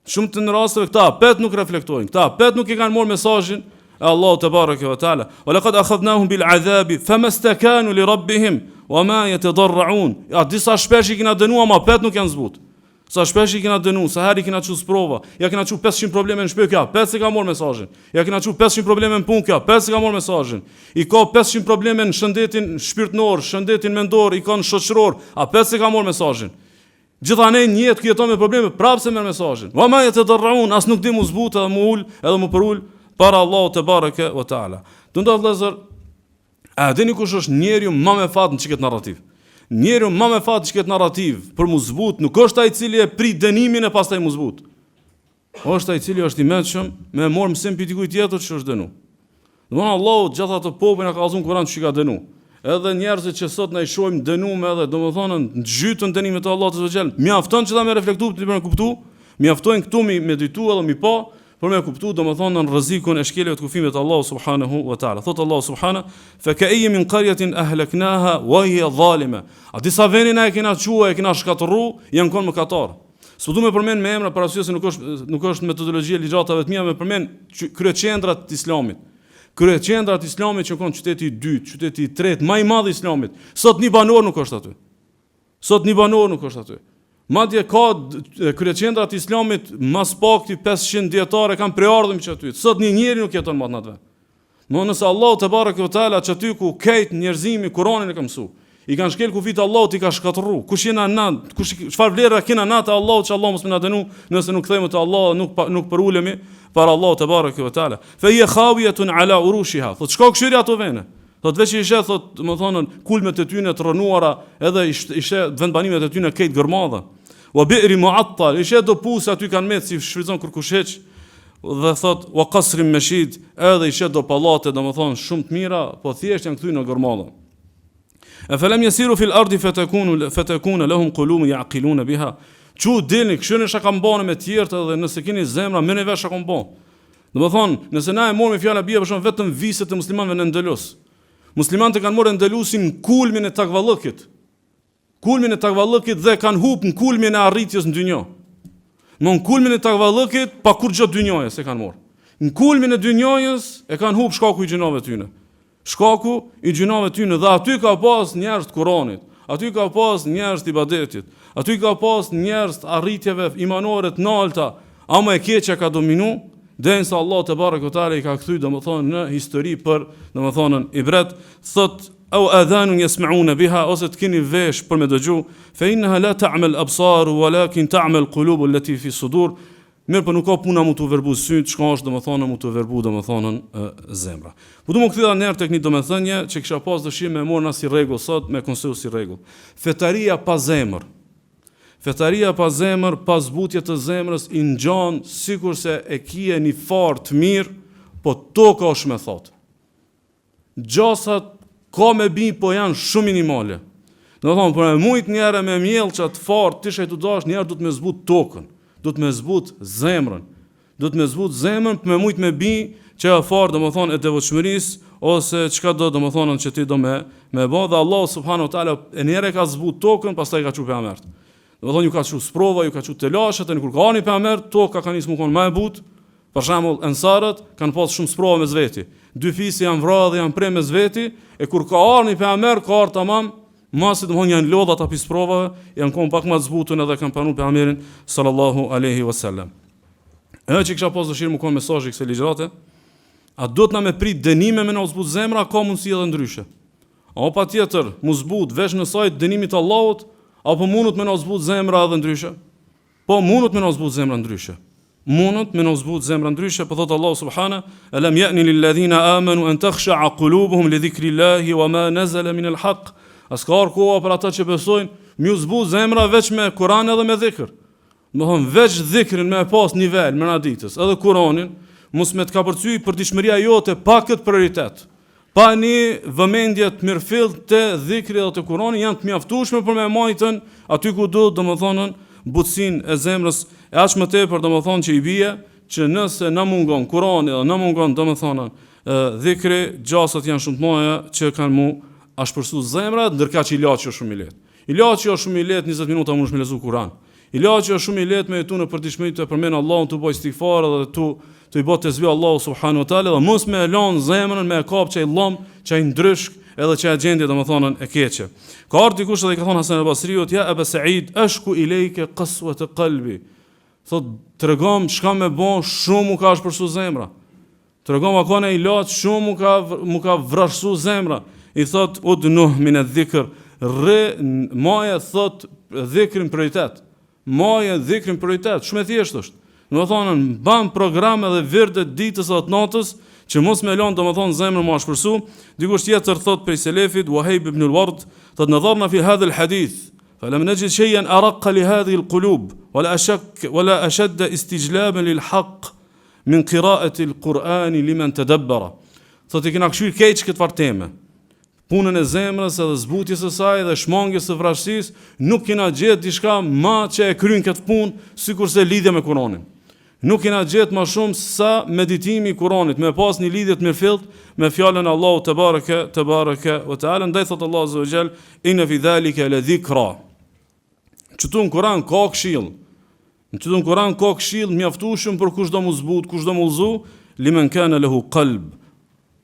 Shumë të në rasteve këta pet nuk reflektojnë, këta pet nuk i kanë marrë mesazhin e Allahut te bareke ve teala. Wa laqad akhadnahum bil adhabi famastakanu li rabbihim wama yatadarra'un. Ja disa shpesh i kena dënuar, ma pet nuk janë zbut. Sa shpesh i kena dënuar, sa herë i kena çu sprova, ja kena çu 500 probleme në shtëpi, ja pet se ka marrë mesazhin. Ja kena çu 500 probleme në punë, ja pet se ka marrë mesazhin. I ka 500 probleme në shëndetin shpirtëror, shëndetin mendor, i ka në shoqëror, a pet se ka marrë mesazhin. Gjithanej një jetë ku jeton me probleme, prapë se merr mesazhin. Wa ma yatadarra'un, as nuk di mu zbut edhe mu ul, edhe mu përul para Allahut te bareke ve teala. Do ndodh vëllazër, a dini kush është njeriu më me fat në çiket narrativ? Njeriu më me fat që këtë narrativ për mu zbut, nuk është ai i cili e prit dënimin e pastaj mu zbut. Është ai i cili është i mëshëm, me marr mësim për dikujt tjetër që është dënu. Domthonë Allahu gjatë ato popull na ka dhënë Kur'an që ka dënu. Edhe njerëzit që sot na i shohim dënuar edhe domthonë në gjytën dënimit të Allahut azza xhel, mjafton që ta më reflektuar për të kuptuar, mjaftojnë këtu mi meditu edhe mi pa, për me kuptu domethënë në rrezikun e shkeljes të kufimit të Allahut subhanahu wa taala. Thot Allahu subhanahu fa ka'ayyin min qaryatin ahlaknaha wa hiya zalima. A disa vende na e kena çuar, e kena shkatërru, janë kon mëkatar. S'u du me përmend me emra para se nuk është metodologjia ligjatave të mia me përmend kryeqendrat të Islamit. Kryeqendrat të Islamit që kanë qyteti i dytë, qyteti i tretë, më i madh i Islamit. Sot një banor nuk është aty. Sot një banor nuk është aty. Madje ka kryeqendrat të Islamit mas pakti 500 dietarë kanë preardhëm që aty. Sot një njeri nuk jeton më aty. Mo nëse Allahu te bareke ve teala çaty ku kejt njerëzimi Kur'anin e ka mësuar. I kanë shkel kufit Allahut, i ka shkatërru. Kush jena na, çfarë vlera kena na te Allahu, që Allahu mos më na dënu nëse nuk kthehemi te Allahu, nuk përulemi para Allahu te bareke ve teala. Fa hiya khawiyatun ala urushiha. Thot shko këshyri ato vene. Thot veç i shet, thot, më thonën, kulmet e tyne të rënuara, edhe ishe vendbanimet e tyne kejt gërmadha. Wa bi'ri mu'attal, ishe do pusë aty kanë metë si shfryzon kërkusheq, dhe thot, wa qasrin mashid, edhe ishe do pallate, domethënë shumë të mira, po thjesht janë kthyr në gërmadha. E felem yasiru fil ardi fatakuna lahum qulubun ya'qiluna biha. Çu dilni, këshyni shaka mbane me tjertë edhe nëse keni zemra, më ne vesh shaka mbane. Domethënë, nëse na e morëm fjala bie për shkak vetëm viset e muslimanëve në Endelus. Muslimanët kanë marrë Endelusin në kulmin e takvallëkit. Kulmin e takvallëkit dhe kanë hub në kulmin e arritjes në dynjë. Në kulmin e takvallëkit pa kur gjë dynjëje se kanë marrë. Në kulmin e dynjës e kanë hub shkaku i gjinave tyne. Shkaku i gjinave tyne dhe aty ka pas njerëz të Kuranit, aty ka pas njerëz të ibadetit, aty ka pas njerëz të arritjeve imanore të larta, ama e keqja ka dominu. Densa Allah te bareke teala i ka kthy domethënë në histori për domethënën ibret, thot au adhanun yasma'una biha, ose të keni vesh për me dëgju, fa innaha la ta'mal absar walakin ta'mal qulub allati fi sudur. Mirë, po nuk ka puna mu të verbu syt, çka është domethënë mu të verbu domethënën zemra. Po du më kthya në herë tek një domethënie që kisha pas dëshirë me morna si rregull sot, me konsideru si rregull. Fetaria pa zemër. Fetaria pa zemër, pa zbutje të zemrës, i ngjan sikurse e kije një farë të mirë, po toka është me thot. Gjasat ka me bi, po janë shumë minimale. Domethënë, për me mujt njerë me mjell që atë farë të shajtu dash, njerë du të me zbut tokën, du të me zbut zemrën, du të me zbut zemrën, për me mujt me bi, që e farë domethënë e devotshmërisë, ose çka do domethënë që ti do me bë, dhe Allah subhanahu wa taala e njerë ka zbut tokën, pastaj ka çu pejgambert. Domethënë ju ka çu sprova, ju ka çu telashet, e kur ka ani pejgamber, toka ka nisur më kon më e butë. Për shembull, ansarët kanë pas shumë sprova me zveti. Dy fisë janë vrarë dhe janë prerë me zveti, e kur ka ardhur pejgamber, ka ardhur tamam, masi domethënë janë lodha ato sprovave, janë kon pak më të zbutën edhe kanë pranuar pejgamberin sallallahu alaihi wasallam. Edhe që kisha pas dëshirë më kon mesazhi kësaj ligjrate, a do të na me prit dënime me na zbut zemra, ka mundësi edhe ndryshe. Apo patjetër, mu zbut veç në sajt dënimit të Allahut, apo mundut me na zbut zemra edhe ndryshe? Po mundut me na zbut zemra ndryshe. Mundut me na zbut zemra ndryshe, po thot Allah subhanahu, alam ya'ni lil ladhina amanu an takhsha'a qulubuhum li dhikrillahi wa ma nazala min al haqq. Askar koha për ata që besojnë, më zbut zemra veç me Kur'an edhe me dhikr. Domthon veç dhikrin me pas nivel me naditës, edhe Kur'anin, mos me të kapërcyj për dishmëria jote pa këtë prioritet. Pa një vëmendje të mirëfill të dhikri dhe të Kur'anit janë të mjaftueshme për me majtën aty ku do domethënë butësinë e zemrës, e aq më tepër domethënë që i bie që nëse na mungon Kur'ani dhe na mungon domethënë dhikri, gjasat janë shumë të mëdha që kanë mu ashpërsu zemrat, ndërkaq ilaçi është shumë i lehtë. Ilaçi është shumë i lehtë, 20 minuta mundesh me lezu Kur'an. Ilaçi është shumë i lehtë me jetu në përditshmëri të përmend Allahun, të bëj istighfar dhe të i bëj tezbih Allahu subhanahu wa taala, dhe mos me lën zemrën me kap çaj llom, çaj ndryshk, edhe çaj gjendje domethënë e keqe. Ka ardhur dikush dhe i ka thënë Hasan al-Basriut, ja Aba Said, ashku ilayka qaswat qalbi. Thot tregom çka më bën, shumë u ka shpërsu zemra. Tregom ka në ilaç, shumë mu ka vrashu zemra. I thot udnuh min adh-dhikr, maja thot dhikrin prioritet. Maja dhikrin prioritet, shumë e thjeshtë është. Do të thonë ban programe dhe virde ditës dhe natës që mos me lënë domethënë zemrën më shpërsu. Dikush tjetër thot prej selefit Wahib ibn al-Ward, thot nadharna fi hadha al-hadith فلم نجد شيئا أرق لهذه القلوب ولا أشد استجلابا للحق من قراءة القرآن لمن تدبر. Thotë kena këshir keq këtë farë teme. Punën e zemrës edhe zbutjes së saj dhe shmangjes së vrasësisë, nuk kena gjetë diçka më që e kryen këtë punë sikurse lidhja me Kur'anin. Nuk kena gjetë më shumë sa meditimi i Kur'anit, me pas një lidhje të mirëfillt me fjalën Allahu te baraka wa taala. Ndaj thot Allahu azza wa jall inna fi dhalika la dhikra. Çtu në Kur'an ka këshill. Çtu në Kur'an ka këshill mjaftueshëm për kush do mu zbut, kush do mu udhëzu, limen kana lahu qalb.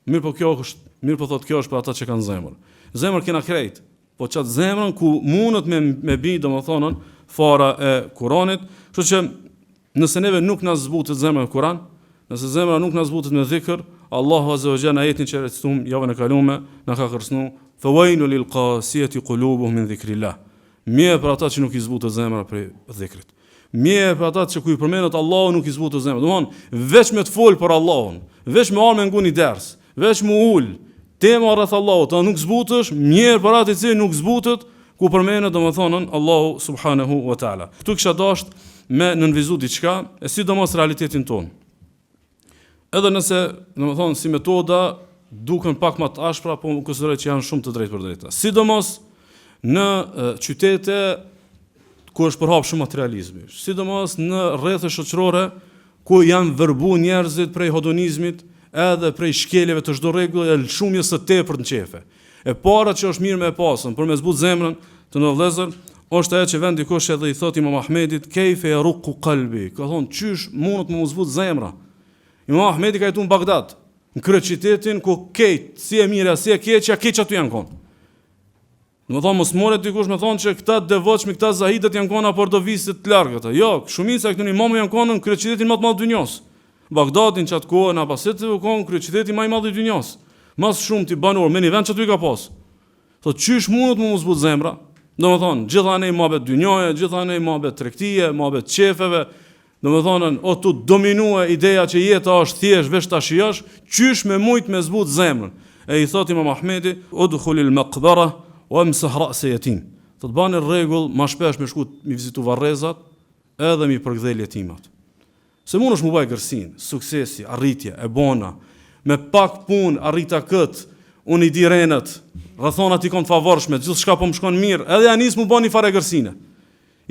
Mirë po thot kjo është për ata që kanë zemër. Zemër kena krejt, po çat zemrën ku mundet me bi domethënë fara e Kur'anit, kështu që nëse neve nuk na zbutet zemra me Kur'an, nëse zemra nuk na zbutet me dhikr, Allahu azza wa jalla ajetin që recitum javën e kaluar na ka kërcënu fa waylu lil qasiyati qulubuhum min dhikrillah. Mirë për ata që nuk i zbutet zemra për dhikrit. Mirë për ata që ku i përmendet Allahu nuk i zbutet zemra. Domthon veç me të fol për Allahun, veç me armë nguni ders, veç me ul tema rreth Allahut, ta nuk zbutesh, mirë për atë që nuk zbutet ku përmendet domethënë Allahu subhanahu wa taala. Ktu kisha dashur me nënvizu diçka, e sidomos realitetin ton. Edhe nëse domethënë si metoda duken pak më të ashpra, po konsideroj që janë shumë të drejtë për drejta. Sidomos në qytete ku është përhap shumë materializmi, sidomos në rrethe shoqërore ku janë vërbu njerëzit prej hedonizmit edhe prej shkeljeve të çdo rregull e shumjes së tepërt në qefe. E para që është mirë me pasën për me zbut zemrën të në vëllezër, është ajo që vend dikush edhe i thot Imam Ahmedit, kejfe yarqu qalbi, ka thonë çysh mundet me zbut zemra. Imam Ahmedi ka jetuar në Bagdad, në kryeqytetin ku kejt, si e mira, si e keqja, keq aty janë konë. Më thonë, mos moret dikush me thonë që këta devotshmi, këta zahidet janë kona pordovisit të largët. Jo, shumica e këtyre imamëve janë konë në kryeqytetin më të madh të dynjos. Bagdadin që atë kohë në Abasit u konë kryeqyteti më i madh i dynjos. Mas shumë ti banor, me një vend që aty ka pas. Thotë, çysh mundet më zbut zemra? Domethënë, gjithë anë mohabet dynjoje, gjithë anë mohabet tregtie, mohabet qefeve. Domethënë, o tu dominua ideja që jeta është thjesht veç ta shijosh, çysh me mujt me zbut zemrën. E i thotë Imam Ahmedi, udkhulil maqbara wa amsah ra's yatim. Të bani rregull, më shpesh me shku mi vizitu varrezat, edhe mi përkthel jetimat. Se mund është më bëj gërsin, suksesi, arritje, e bona, me pak punë arrita kët, unë i di renët, rrethonat i kam të favorshme, gjithçka po më shkon mirë, edhe ja nis më bani fare gërsine.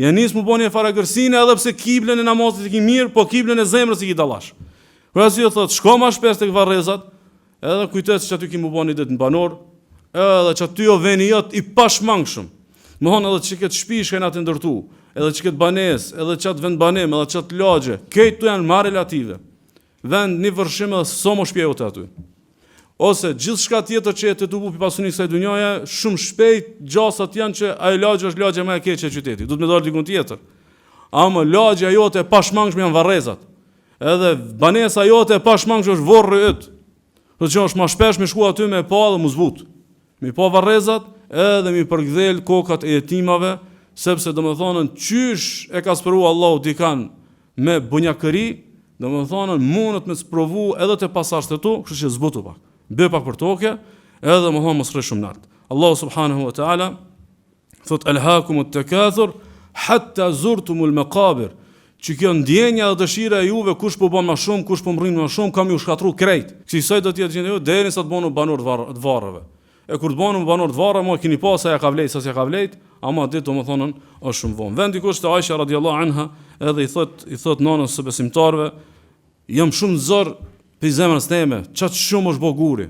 Ja nis më bani fare gërsine edhe pse kiblen e namazit i ki mirë, po kiblen e zemrës i ki dallash. Për arsye thotë, shko më shpesh tek varrezat, edhe kujtet se aty ki më bani det në banor, edhe që aty o veni jot i pashmangshëm. Më thonë edhe që këtë shpi shkajna të ndërtu, edhe që këtë banes, edhe që atë vend banem, edhe që atë lagje, këtu janë ma relative. Vend një vërshim edhe so më shpjehu të aty. Ose gjithë shka tjetër që e të tubu për pasunik saj dunjoja, shumë shpejt gjasat janë që ajo lagje është lagje me e keqe e qyteti. Du të me dorë dikun tjetër. Amë lagje jote e pashmangshme janë varrezat. Edhe banesa jote e pashmangshme është vorrë ytë. Që është ma shpesh me shku aty me pa dhe mu zbut. Mi pa varrezat edhe mi përgdhel kokat e jetimave, sepse domethënë qysh e ka sprovu Allahu dikan me bunjakëri, domethënë mundet me sprovu edhe te pasardhët e tu, kështu që zbutu pak. Bëj pak për tokë, edhe domethënë mos rri shumë lart. Allahu subhanahu wa taala thot alhaakumut takathur hatta zurtumul maqabir. Që kjo ndjenja dhe dëshira e juve, kush po bën më shumë, kush po mrrin më shumë, kam ju shkatru krejt. Kësaj do të jetë gjendja derisa të bënu banor të varreve. E kur të bënu banor të varreve, mo keni pas sa ja ka vlejt, sa ja ka vlejt, ama ditë domethënë është shumë vonë. Vend dikush te Aisha radhiyallahu anha, edhe i thot nonës së besimtarëve, jam shumë zor për zemrën time, çat shumë është boguri.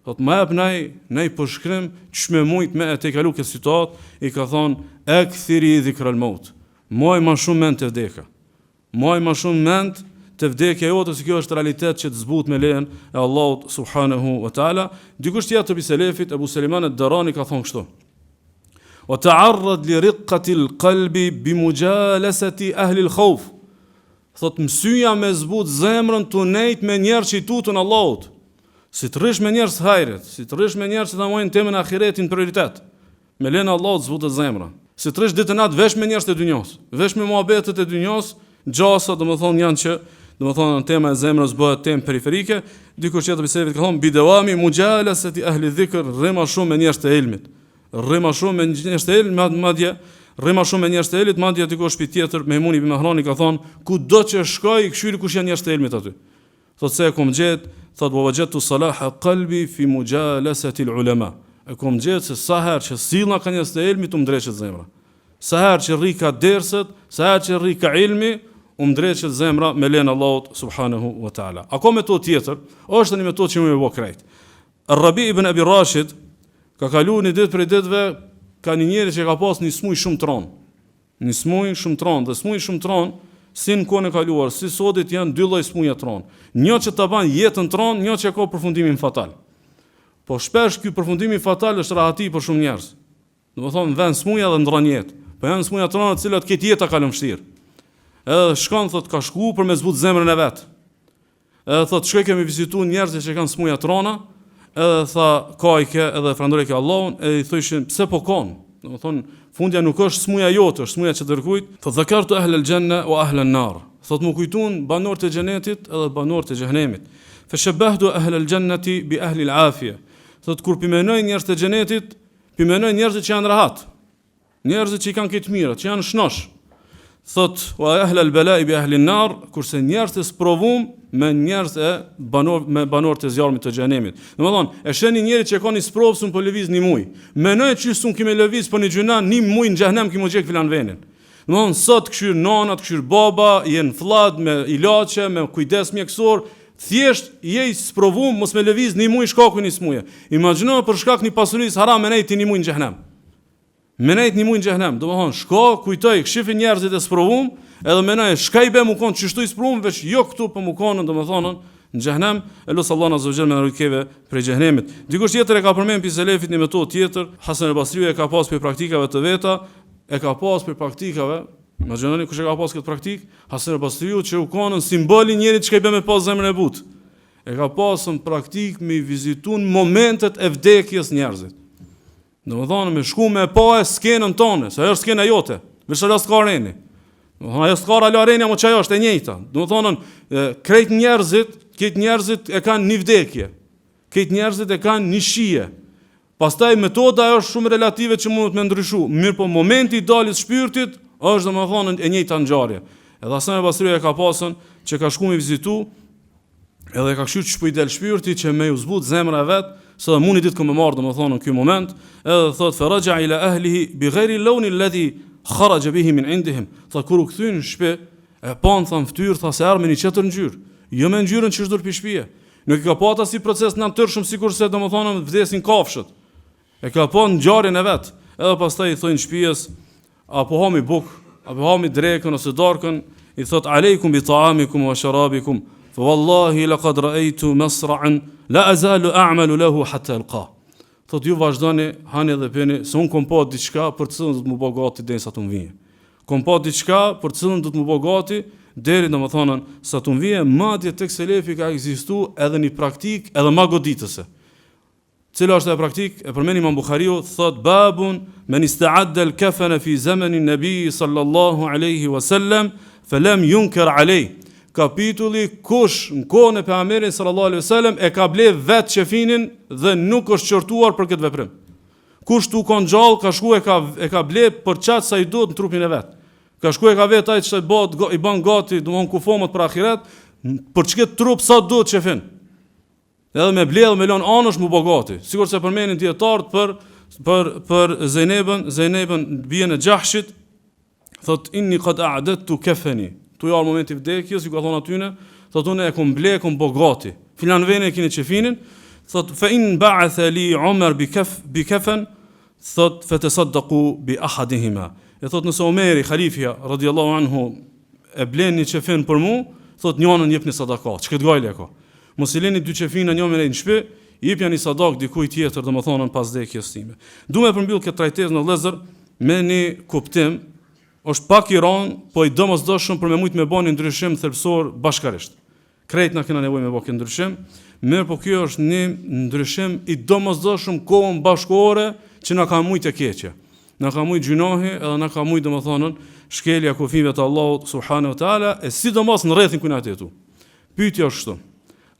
Thot më jap nej po shkrim ç'më mujt me të kalu këtë situatë, i ka thon akthiri dhikral maut. Moj më shumë mend të vdekja. Moj më shumë mend të vdekja jote, se kjo është realitet që të zbut me lejen e Allahut subhanahu wa taala. Dikush tjetër bi selefit Abu Sulejman ad-Darani ka thon kështu: "Wa ta'arrad li riqqati al-qalbi bi mujalasati ahli al-khawf." Thot mësyja me zbut zemrën të nejt me njerëz që i tutën Allahut. Si të rrish me njerëz hajret, si të rrish me njerëz që ta mojnë temën e ahiretin prioritet. Me lejen e Allahut zbutet zemra. Si të rrish ditën natë vesh me njerëz të dynjos, vesh me muhabetet e dynjos, gjasa domethënë janë që domethënë tema e zemrës bëhet temë periferike, dikush tjetër bisedave ka thonë bidawami mujalasati ahli dhikr, rrema shumë me njerëz të ilmit. Rrema shumë me njerëz të ilmit, madje rrema shumë me njerëz të ilmit, madje dikush tjetër Mehmuni ibn Mahrani ka thonë kudo që shkoj, këshyri kush janë njerëz të ilmit aty. Thotë se e kom gjetë, thotë wajadtu salaha qalbi fi mujalasati al-ulama. E kom gjetë se sa herë që sillna ka njerëz të ilmit, ndreqet zemra. Sa herë që rri ka derset, sa herë që rri ka ilmi, ndreqet zemra me lenë Allahut subhanahu wa taala. A ka metodë tjetër? Është një metodë që më bë krejt. Rabi ibn Abi Rashid ka kaluar një ditë për ditëve, ka një njeri që ka pas një smuj shumë tron. Një smuj shumë tron, dhe smuj shumë tron, si në kohën e kaluar, si sotit janë dy lloj smuja tron. Një që ta ban jetën tron, një që ka përfundimin fatal. Po shpesh ky përfundimi fatal është rahati për shumë njerëz. Domethënë vën smuja dhe ndron jetë. Po janë smuja trona të cilat këtë jetë ka lënë vështirë. Edhe shkon thotë ka shku për me zbut zemrën e vet. Edhe thotë shkoj kemi vizituar njerëz që kanë smuja trona, edhe tha kajke edhe falënderoj ke Allahun, edhe i thoshin pse po kon. Domethënë fundja nuk është smuja jote, është smuja që dërkujt. Thotë zakartu ahlal janna wa ahlan nar. Thotë më kujtuan banorët e xhenetit edhe banorët e xhenemit. Fa shabbahtu ahlal jannati bi ahli al-afia. Thotë kur pimenoj njerëz të xhenetit, pimenoj njerëz që janë rahat. Njerëz që i kanë këtë mirë, që janë shnosh. Thot wa ahlal bala'i bi ahli an-nar, kurse njerëz të sprovum me njerëz e banorët e zjarmit të xhenemit. Domethënë, e sheni njëri që ka një sprovsun po lëviz një muj. Menoj që sun kimë lëviz po një gjuna një muj në xhenem kimë xhek filan venin. Domethënë sot këshyr nanat, këshyr baba, jenë fllad me ilaçe, me kujdes mjekësor, thjesht je i sprovum mos me lëviz një muj shkaku një smuje. Imagjino për shkak një pasurisë haram menoj ti një muj në xhenem. Menajt një muj në xhenem, domethënë shko, kujtoj, shifin njerëzit e sprovum, edhe menaj shka i be mu konë çështu i sprovum, veç jo këtu po mu konën, domethënë në xhenem, elos Allah azza wa jalla me na rikeve prej xhenemit. Dikush tjetër e ka përmend pi selefit një metodë tjetër, Hasan al-Basriu e ka pas për praktikave të veta, e ka pas për praktikave, imagjinoni kush e ka pas këtë praktik, Hasan al-Basriu që u konën simboli njerit që i be me pas zemrën e butë. E ka pasën praktik me vizitun momentet e vdekjes njerëzit. Domethënë me shku me pa e skenën tonë, se ajo është skena jote, veç ajo s'ka areni. Domethënë ajo s'ka areni, ama çajo është e njëjta. Domethënë krejt njerëzit, këtë njerëzit e kanë një vdekje. Këtë njerëzit e kanë një shije. Pastaj metoda është shumë relative që mund të më ndryshu. Mirë, po momenti i daljes shpirtit është domethënë e njëjta ngjarje. Edhe Hasan al-Basriu e ka pasën që ka shku me vizitu, edhe ka kështu që po i del shpirti që me u zbut zemra e vet. Sa so, mundi ditë këmë marrë domethënë në ky moment, edhe thot faraja ila ahlihi bighayri al-lawn alladhi kharaja bihi min indihim. Tha kur u kthyn në shtëpi, e pan thon fytyr, tha se ardhmë në çetër ngjyrë. Jo me ngjyrën që është dur pi shtëpie. Nuk ka pata si proces natyrshëm sikurse domethënë vdesin kafshët. E ka pa ngjarjen e vet. Edhe pastaj i thonë shtëpies, apo hami buk, apo hami drekën ose darkën, i thot aleikum bi ta'amikum wa sharabikum. Fa wallahi laqad ra'aytu masra'an la azalu a'malu lahu hatta alqa. Thot ju vazhdoni hani dhe pini, se un kom pa diçka për të cilën do të më bëj gati derisa të vijë. Kom pa diçka për të cilën do të më bëj gati deri domethënë sa të vijë, madje tek selefi ka ekzistuar edhe një praktik edhe më goditëse. Cila është e praktik? E përmend Imam Buhariu, thot babun man ista'adda al-kafana fi zamani an-nabi sallallahu alaihi wasallam falam yunkar alayh. Kapitulli kush në kohën e pejgamberit sallallahu alaihi wasallam e ka ble vet qefinin dhe nuk është qortuar për këtë veprim. Kush tu ka ngjall, ka shku e ka ble për çat sa i duhet në trupin e vet. Ka shku e ka vet ai që i bën gati, domthon kufomët për ahiret, për çket trup sa duhet qefin. Edhe me ble dhe me lën anësh mu bogati. Sikur se përmendin dietarët për Zejnebën bijën e Xhahshit, thot inni qad a'dadtu kafani. Tu jarë momenti vdekjes, ju ka thonë atyne, thot unë e kom ble, kom bogati. Filan vene e kine qefinin, thot fa in ba'atha li Umar bi kafen, thot fa tasaddaqu bi ahadihima. E thot nëse Omeri, khalifja, radiallahu anhu, e blen një qefin për mu, thot njënën jep një sadaka, që këtë gajle e ka. Mos i leni dy qefina njëmën e në shpi, jepja një sadak dikuj tjetër dhe më thonën pas vdekjes time. Du me përmbyll këtë trajtez në vëllezër me një kuptim, është pak i rënë, po i domosdoshëm për me mujt me bëni ndryshim thelbësor bashkarisht. Krejt na kena nevojë me bëj ndryshim, mirë po kjo është një ndryshim i domosdoshëm kohën bashkëore që na ka mujt e keqja. Na ka mujt gjunohi edhe na ka mujt domethënë shkelja kufive të Allahut subhanahu wa taala, e sidomos në rrethin ku na jetu. Pyetja është kështu.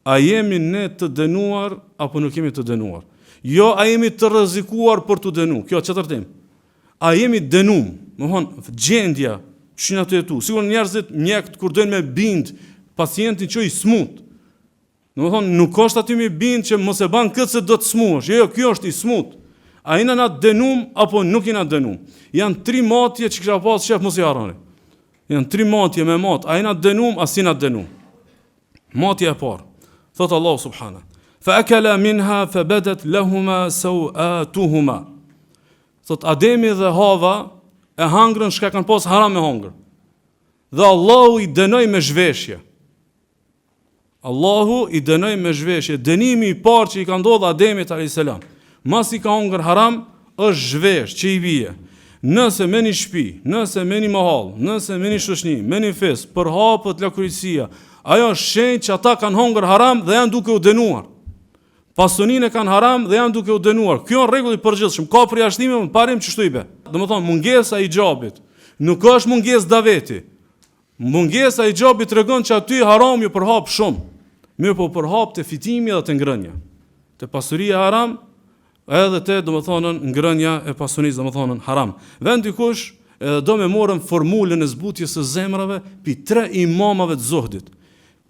A jemi ne të dënuar apo nuk jemi të dënuar? Jo, a jemi të rrezikuar për të dënuar. Kjo çetërtim. A jemi dënuar? Do të thonë gjendja që na të jetu. Sigur njerëzit mjekët kur doin me bind pacientin që i smut. Do të thonë nuk është aty me bind që mos e ban këtë se do të smuash. Jo, kjo është i smut. A jena na dënuar apo nuk jena dënuar? Janë 3 matje që kisha pas shef mos i harroni. Janë 3 matje me mat. A jena dënuar as jena dënuar? Matja e parë. Thot Allah subhana. Fa akala minha fa badat lahuma sawatuhuma. Thot Ademi dhe Hava e hangrën shka kanë pas haram me hangër. Dhe Allahu i dënoi me zhveshje. Allahu i dënoi me zhveshje. Dënimi i parë që i ka ndodhur Ademit alayhis salam, mas i ka hangër haram, është zhvesh që i vije. Nëse me një shtëpi, nëse me një mahall, nëse me një shoqni, me një fes, përhapet lakurisia, ajo është shenjë që ata kanë hangër haram dhe janë duke u dënuar. Pasuninë kanë haram dhe janë duke u dënuar. Kjo është rregull i përgjithshëm. Ka përjashtime, më parim çështu i bë. Domethënë mungesa e xhabit nuk është mungesë daveti. Mungesa e xhabit tregon që aty haram ju përhap shumë. Mirë po përhap te fitimi dhe te ngrënia. Te pasuria haram edhe te domethënë ngrënia e pasunisë domethënë haram. Vend dikush edhe do me morëm formulën e zbutjes së zemrave pi 3 imamave të zuhdit.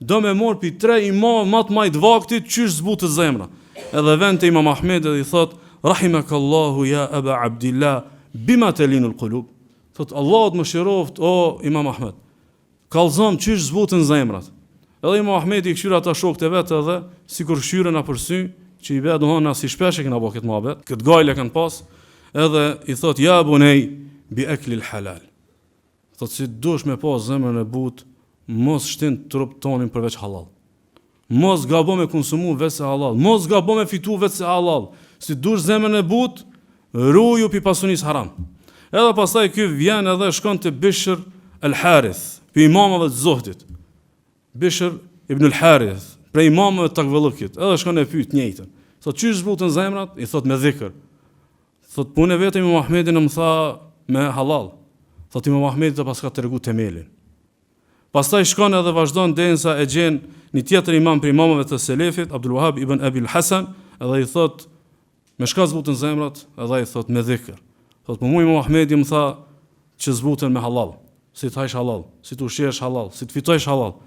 Do me morë pi 3 imamave më të majt vaktit çysh zbutet zemra. Edhe vend te Imam Ahmed edhe i thot rahimakallahu ya Aba Abdillah bima talinul qulub. Thot Allah të mëshiroft o Imam Ahmed. Kallzon çysh zbuten zemrat. Edhe Imam Ahmedi i këshyra ata shokët e vet edhe sikur këshyren na për sy, që i bë domthona si shpesh e kena bë këtë mohabet. Kët gajle kanë pas, edhe i thot ja bunej bi akli halal. Thot si dush me pas zemrën e butë, mos shtin trup tonin përveç halal. Mos gabo me konsumu vetë se halal. Mos gabo me fitu vetë se halal. Si dush zemrën e butë, ruju pi pasunis haram. Edhe pastaj ky vjen edhe shkon te Bishr al-Harith, pi imamave të zuhdit. Bishr ibn al-Harith, prej imamave të takvallukit. Edhe shkon e pyet njëjtën. Thot çysh zbuten zemrat? I thot me dhikr. Thot punë vetëm Imam Ahmedi më tha me halal. Thot Imam Ahmedi të paska tregu temelin. Pastaj shkon edhe vazhdon derisa e gjen një tjetër imam për imamëve të selefit, Abdul Wahab ibn Abi al-Hasan, edhe i thot me shka zbuten zemrat, edhe i thot me dhikr. Thot po Imam Ahmedi më tha që zbuten me halal, si të hajsh halal, si të ushqesh halal, si të fitojsh halal.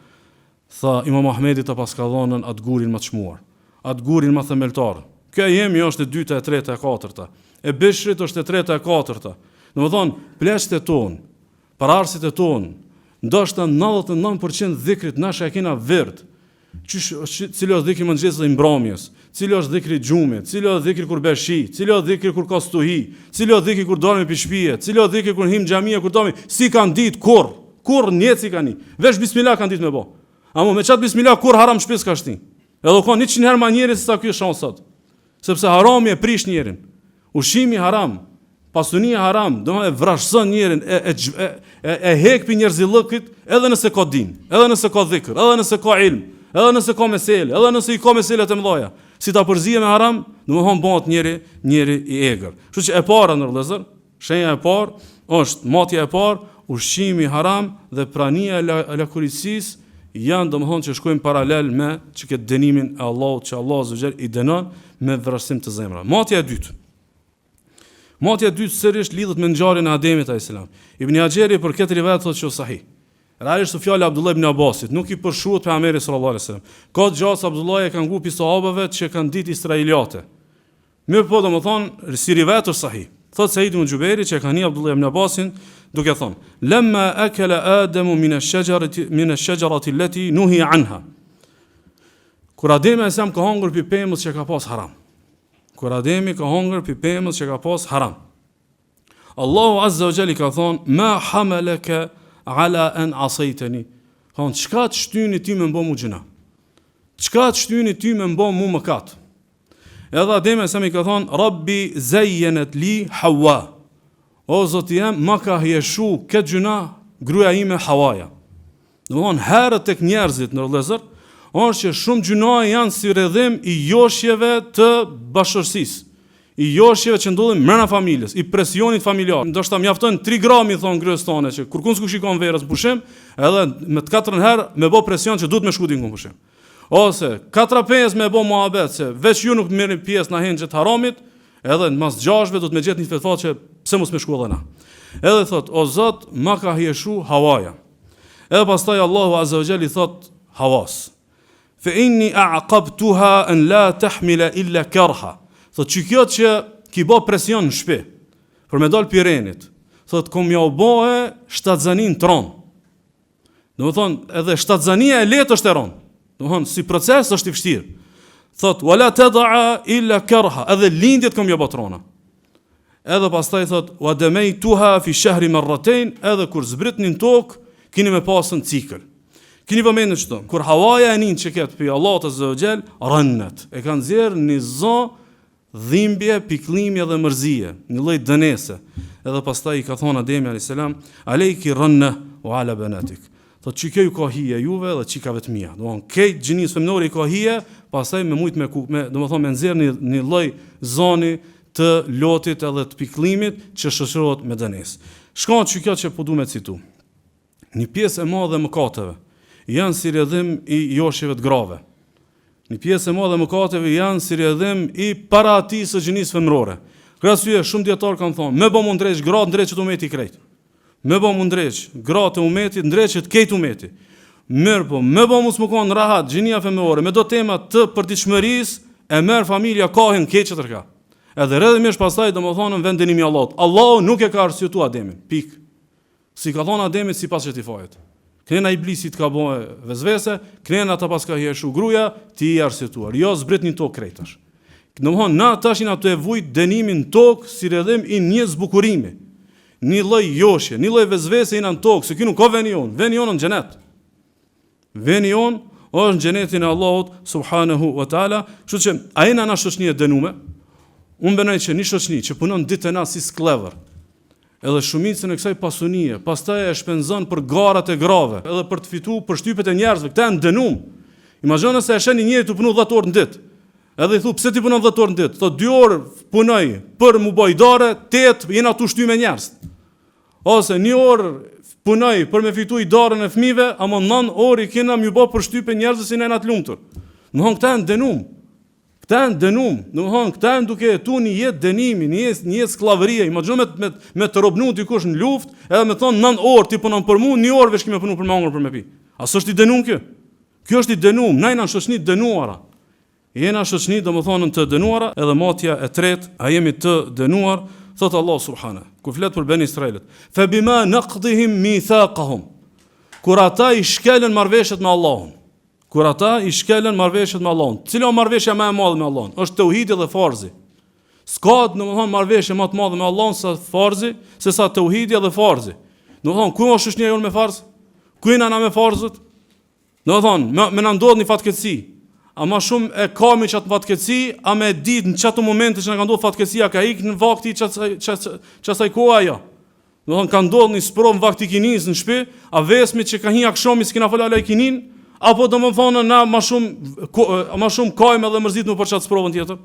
Tha Imam Ahmedi të paska dhonën atë gurin më të çmuar, atë gurin më themeltar. Kjo jemi është e dyta, e treta, e katërta. E Bishrit është e treta, e katërta. Domethënë, pleqët e tonë, pararësit e tonë, ndoshta 99% dhikrit nasha e kena vërtet. Cili është dhikri mëngjesit dhe mbrëmjes, cili është dhikri xhumit, cili është dhikri kur bësh shi, cili është dhikri kur ka stuhi, cili është dhikri kur dalëm në shtëpi, cili është dhikri kur him xhamia, kur domi, si kanë ditë kur njëtë si kanë. Vesh bismillah kanë ditë me bë. Amo me çat bismillah kur haram shpes ka shtin. Edhe ka 100 herë më njëri se sa ky shon sot. Sepse harami e prish njerin. Ushqimi haram, pasunia haram, do e vrashëson njerin, e hek pi njerëzillëkit, edhe nëse ka din, edhe nëse ka dhikr, edhe nëse ka ilm, edhe nëse ka mesele, edhe nëse i ka meselet e mëdha. Si ta përzije me haram, domethënë bëhet njëri i egër. Kështu që e para në vëllezër, shenja e parë është matja e parë, ushqimi haram dhe prania e lakurisisë janë domethënë që shkojnë paralel me që këtë dënimin e Allahut, që Allahu azza i dënon me vrasësim të zemrave. Matja e dytë. Matja e dytë sërish lidhet me ngjarjen e Ademit alayhis salam. Ibn Hajeri për këtë rivayet thotë që është sahih. Realisht fjalë Abdullah ibn Abbasit, nuk i përshuhet pejgamberit sallallahu alaihi wasallam. Ka gjas Abdullah e kanë grupi sahabëve që kanë ditë israeliate. Mirë po domethënë si rivayet është sahih. Thotë Said ibn Jubairi që kanë Abdullah ibn Abbasin duke thonë: "Lamma akala Adamu min ash-shajarati allati nuhiya anha." Kur Ademi alayhis salam ka hangër pi pemës që ka pas haram. Kur Ademi ka hangër pi pemës që ka pas haram. Allahu azza wa jalla ka thonë: "Ma hamalaka ala an asaytani." Thonë, çka të shtyni ti me mbo mu gjuna? Çka të shtyni ti me mbo mu mëkat? Edhe Ademi sa mi ka thonë: "Rabbi zayyanat li Hawa." O Zoti jam, ma ka hjeshu këtë gjuna gruaja ime Hawaja. Domthon herët tek njerëzit në vëllezër, është që shumë gjuna janë si rrëdhim i joshjeve të bashkësisë. i joshjeve që ndodhin brenda familjes, i presionit familjar. Ndoshta mjafton 3 grami thon kryes tonë që kur s'ku shikon verës pushim, edhe me 4 herë me bë presion që duhet me shkutin ku pushim. Ose 4-5 me bë muhabet se veç ju nuk merrni pjesë na henxhet haramit, edhe në mas 6-ve do të më gjet një fetva që pse mos më shku edhe na. Edhe thot, o Zot, ma ka hieshu Hawaja. Edhe pastaj Allahu Azza wa Jall i thot Hawas, fa inni a'aqabtuha an la tahmila illa karha. Thot që kjo që ki bo presion në shpi, për me dal pirenit, thot kom ja u bohe shtatzanin tron. Do më thonë, edhe shtatzania e letë është e ronë. Do më thonë, si proces është i vështirë. Thot, wala tad'a illa karha, edhe lindjet kom ja bo trona. Edhe pastaj thot, wa damaytuha fi shahri marratayn, edhe kur zbritnin tokë, kini me pasën cikël. Kini vëmendë çto, kur Hawaja e nin që ketë për Allah të zëvgjel, rënët, e kanë zjerë një zonë, dhimbje, piklimje dhe mërzije, një lloj dënese. Edhe pastaj i ka thonë Ademi alayhis salam, alejki rënne o ala benatik. Thot që kjo ju ka hije juve dhe çikave të mia. Do të thonë gjinis femnore i ka hije, pastaj me mujt me do të thonë me nxjerr një lloj zoni të lotit edhe të piklimit që shoqërohet me dënesë. Shkon që kjo që po duam të citu. Një pjesë e madhe e mëkateve janë si rrjedhim i joshjeve të grave. Një pjesë e madhe e mëkateve janë si rrjedhim i paratisë së gjinisë femërore. Për arsye shumë dietar kanë thonë, më bë mund drejt gratë ndreqet umeti krejt. Më bë mund drejt gratë umetit ndreqet krejt umeti. Mirë po, më bë mos më kon rahat gjinia femërore me do tema të përditshmërisë e merr familja kohën keq tërka. Edhe rrjedhimisht pastaj domethënë në vendinimi i Allahut. Allahu nuk e ka arsyetuar Ademin. Pik. Si ka thonë Ademi sipas çetifajit. Knena iblisit ka bëhe vezvese, knena ta pas ka hieshu gruja, ti i arsituar. Jo, zbrit një tokë krejtash. Domthon, na tashin ato e vujt dënimin tokë si rrjedhim i një zbukurimi. Një lloj joshje, një lloj vezvese në tokë, se ky nuk ka veni jonë në xhenet. Veni jonë është në xhenetin e Allahut subhanahu wa taala, kështu që ai na shoqëni e dënume. Unë benoj që një shoqëni që punon ditë e natë si sklever, edhe shumicën e kësaj pasunie, pastaj e shpenzon për garat e grave, edhe për të fituar përshtypjet e njerëzve, këta janë dënum. Imagjino se e sheni njëri të punu 10 orë në ditë. Edhe i thu, pse ti punon 10 orë në ditë? Thot 2 orë punoj për mu bë idare, 8 jena tu shty me njerëz. Ose 1 orë punoj për me fitu idarën e fëmijëve, ama 9 orë i kena më bë përshtypje njerëzve si nëna të lumtur. Domthon këta janë dënum. Këta janë dënum, domthon këta janë duke jetuar një jetë dënimi, një jetë skllavërie. Imagjino me të robnu dikush në luftë, edhe me thon 9 orë ti punon për mua, 1 orë vesh kimë punu për mangur për me pi. A s'është i dënum kjo? Kjo është i dënum, na janë shoqni të dënuara. Jena shoqni domethënë të dënuara, edhe matja e tretë, a jemi të dënuar, thot Allah subhanahu, kur flet për Ben Israilit. Fa bima naqdihim mithaqahum. Kur ata i shkelën marrëveshjet me Allahun. Kur ata i shkelën marrëveshjet me Allahun. Cila marrëveshja më e madhe me Allahun? Është tauhidi dhe farzi. S'ka domethënë marrëveshje më të madhe me Allahun se farzi, se sa tauhidi dhe farzi. Domethënë ku është shoqënia jonë me farz? Ku jena na me farzët? Domethënë më na ndodh një fatkeqësi. A ma shumë e kami qatë fatkeqësi, a me ditë në qatë momente që në ka ndodhë fatkeqësia, ka ikë në vakti qasaj koha jo. Domethënë ka ndodhë një sprov në vakti kiniz në shpi, a vesmi që ka hi akshomi s'kina falala i kinin, apo domethënë na ma shumë kajme dhe mërzit më për qatë sprovën tjetër.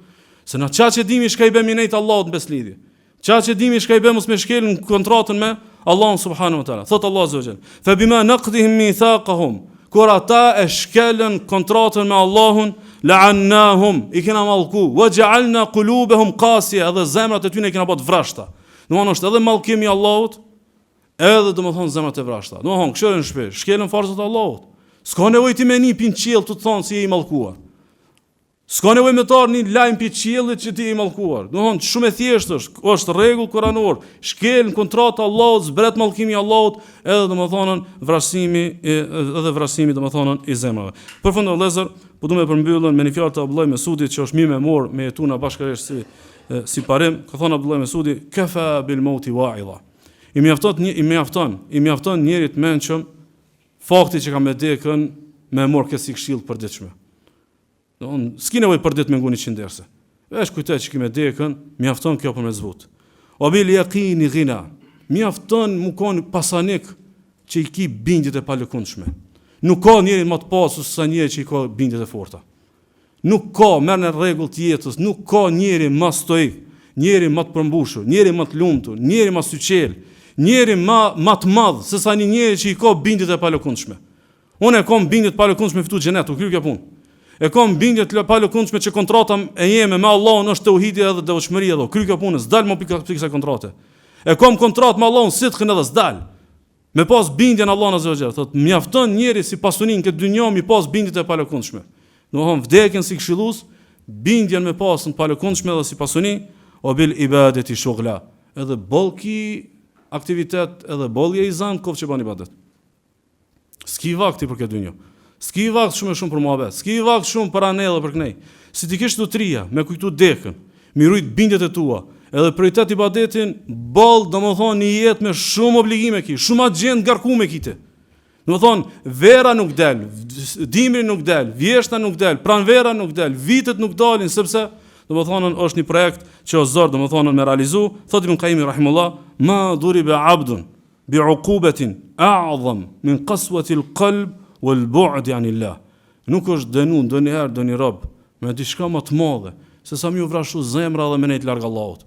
Se na qatë që dimi shka i be minejtë Allahut në beslidhje. Qatë që dimi shka i be mos me shkel në kontratën me Allahun subhanahu wa taala. Thot Allah azza wa jalla, fa bima naqdihim mithaqahum, kur ata e shkelën kontratën me Allahun, la'annahum, i kena mallku, wa ja'alna qulubahum qasiya, edhe zemrat e tyre i kena bërë vrashta. Domthonë është edhe mallkimi i Allahut, edhe domethënë zemrat e vrashta. Domthonë këshillën në shtëpi, shkelën farzat e Allahut. S'ka nevojë ti me një pin qiell të thonë si je i mallkuar. S'ka nevojë me tar një lajm pi qiellit që ti je i mallkuar. Domthonë shumë e thjeshtë është rregull kuranor. Shkelën kontratë Allahut, zbret mallkimi i Allahut, edhe domethënë vrasimi domethënë i zemrave. Përfundon vëllezër, po duam të përmbyllën me një fjalë të Abdullah Mesudit që është mirë me mor me jetuna bashkërisht si parim. Ka thënë Abdullah Mesudi, kafa bil mauti wa'idha. I mjafton njerit mençëm fakti që ka me dekën me mor kësi këshill përditshme. S'ki nevoj për ditë me ngu 100 derse. Vesh kujtoj që ki me dekën, mjafton kjo për me zvut. O bil yaqini ghina. Mjafton mu kon pasanik që i ki bindjet e palëkundshme. Nuk ka njeri më të pasus sa njeri që i ka bindjet e forta. Nuk ka, merr në rregull të jetës, nuk ka njeri më stoik. njeri më të përmbushur, njeri më të lumtur, njeri më syqel, njeri më të madh se sa një njeri që i ka bindjet e palëkundshme. Unë e kam bindjet palëkundshme fitu xhenet, u kryej kjo punë. E kam bindjet palëkundshme që kontrata e jeme me Allahun është tauhidi edhe devotshmëria do. Kryej kjo punë, s'dal më pikë kësaj kontrate. E kam kontratë me Allahun sidqën edhe s'dal. Me pas bindjen Allahun azza wa jall, thotë mjafton njeri si pasunin këtë dynjë mi pas bindjet e palëkundshme. Domthon vdekjen si këshillues, bindjen me pas në palëkundshme dhe si pasuni, o bil ibadeti shughla. Edhe bollki aktivitet, edhe bollje i zan kohë që bën ibadet. S'ki vakti për këtë dynjë. S'ki vakt shumë për muhabet, s'ki vakt shumë për anë edhe për kënej. Si ti kish lutria, me kujtu dekën, mi rujt bindjet e tua, edhe prioritet ibadetin, boll domethënë një jetë me shumë obligime ki, shumë agjend ngarkuar me kite. Domethënë vera nuk del, dimri nuk del, vjeshta nuk del, pranvera nuk del, vitet nuk dalin sepse domethënë është një projekt që o zor domethënë me realizu, thotë Ibn Qayyim rahimullah, ma duriba abdun bi'uqubatin a'zam min qaswati al-qalb wal-bu'd anillah. Nuk është dënuar ndonjëherë doni rob me diçka më të madhe, se sa më u vrashu zemra dhe menet larg Allahut.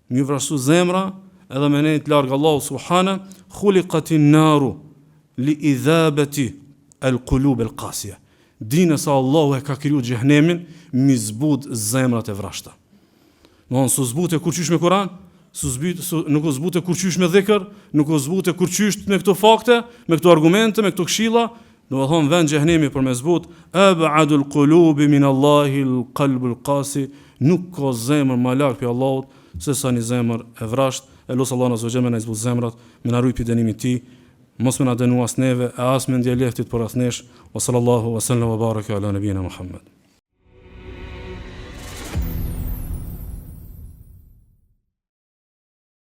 Më u vrashu zemra edhe menet larg Allahut subhana, khuliqatin naru li idhabati al-qulub al-qasiya. Dina sa Allahu e ka kriju xhehenemin mi zbut zemrat e vrashta. Domthon su zbute kur qysh me Kur'an, nuk u zbute kur qysh me dhikr, nuk u zbute kur qysh me këto fakte, me këto argumente, me këto këshilla, domthon vend xhehenemi për me zbut ab'adul qulubi min Allahi al-qalbul qasi, nuk ka zemër më larg pi Allahut se sa një zemër e vrasht. E lut Allahun azza wa jalla na zbut zemrat, me na ruaj pi dënimit ti. Mos me na dënu as neve, as me ndjelehtit për as nesh. Wa sallallahu wa sallam wa baraka ala nabina Muhammad.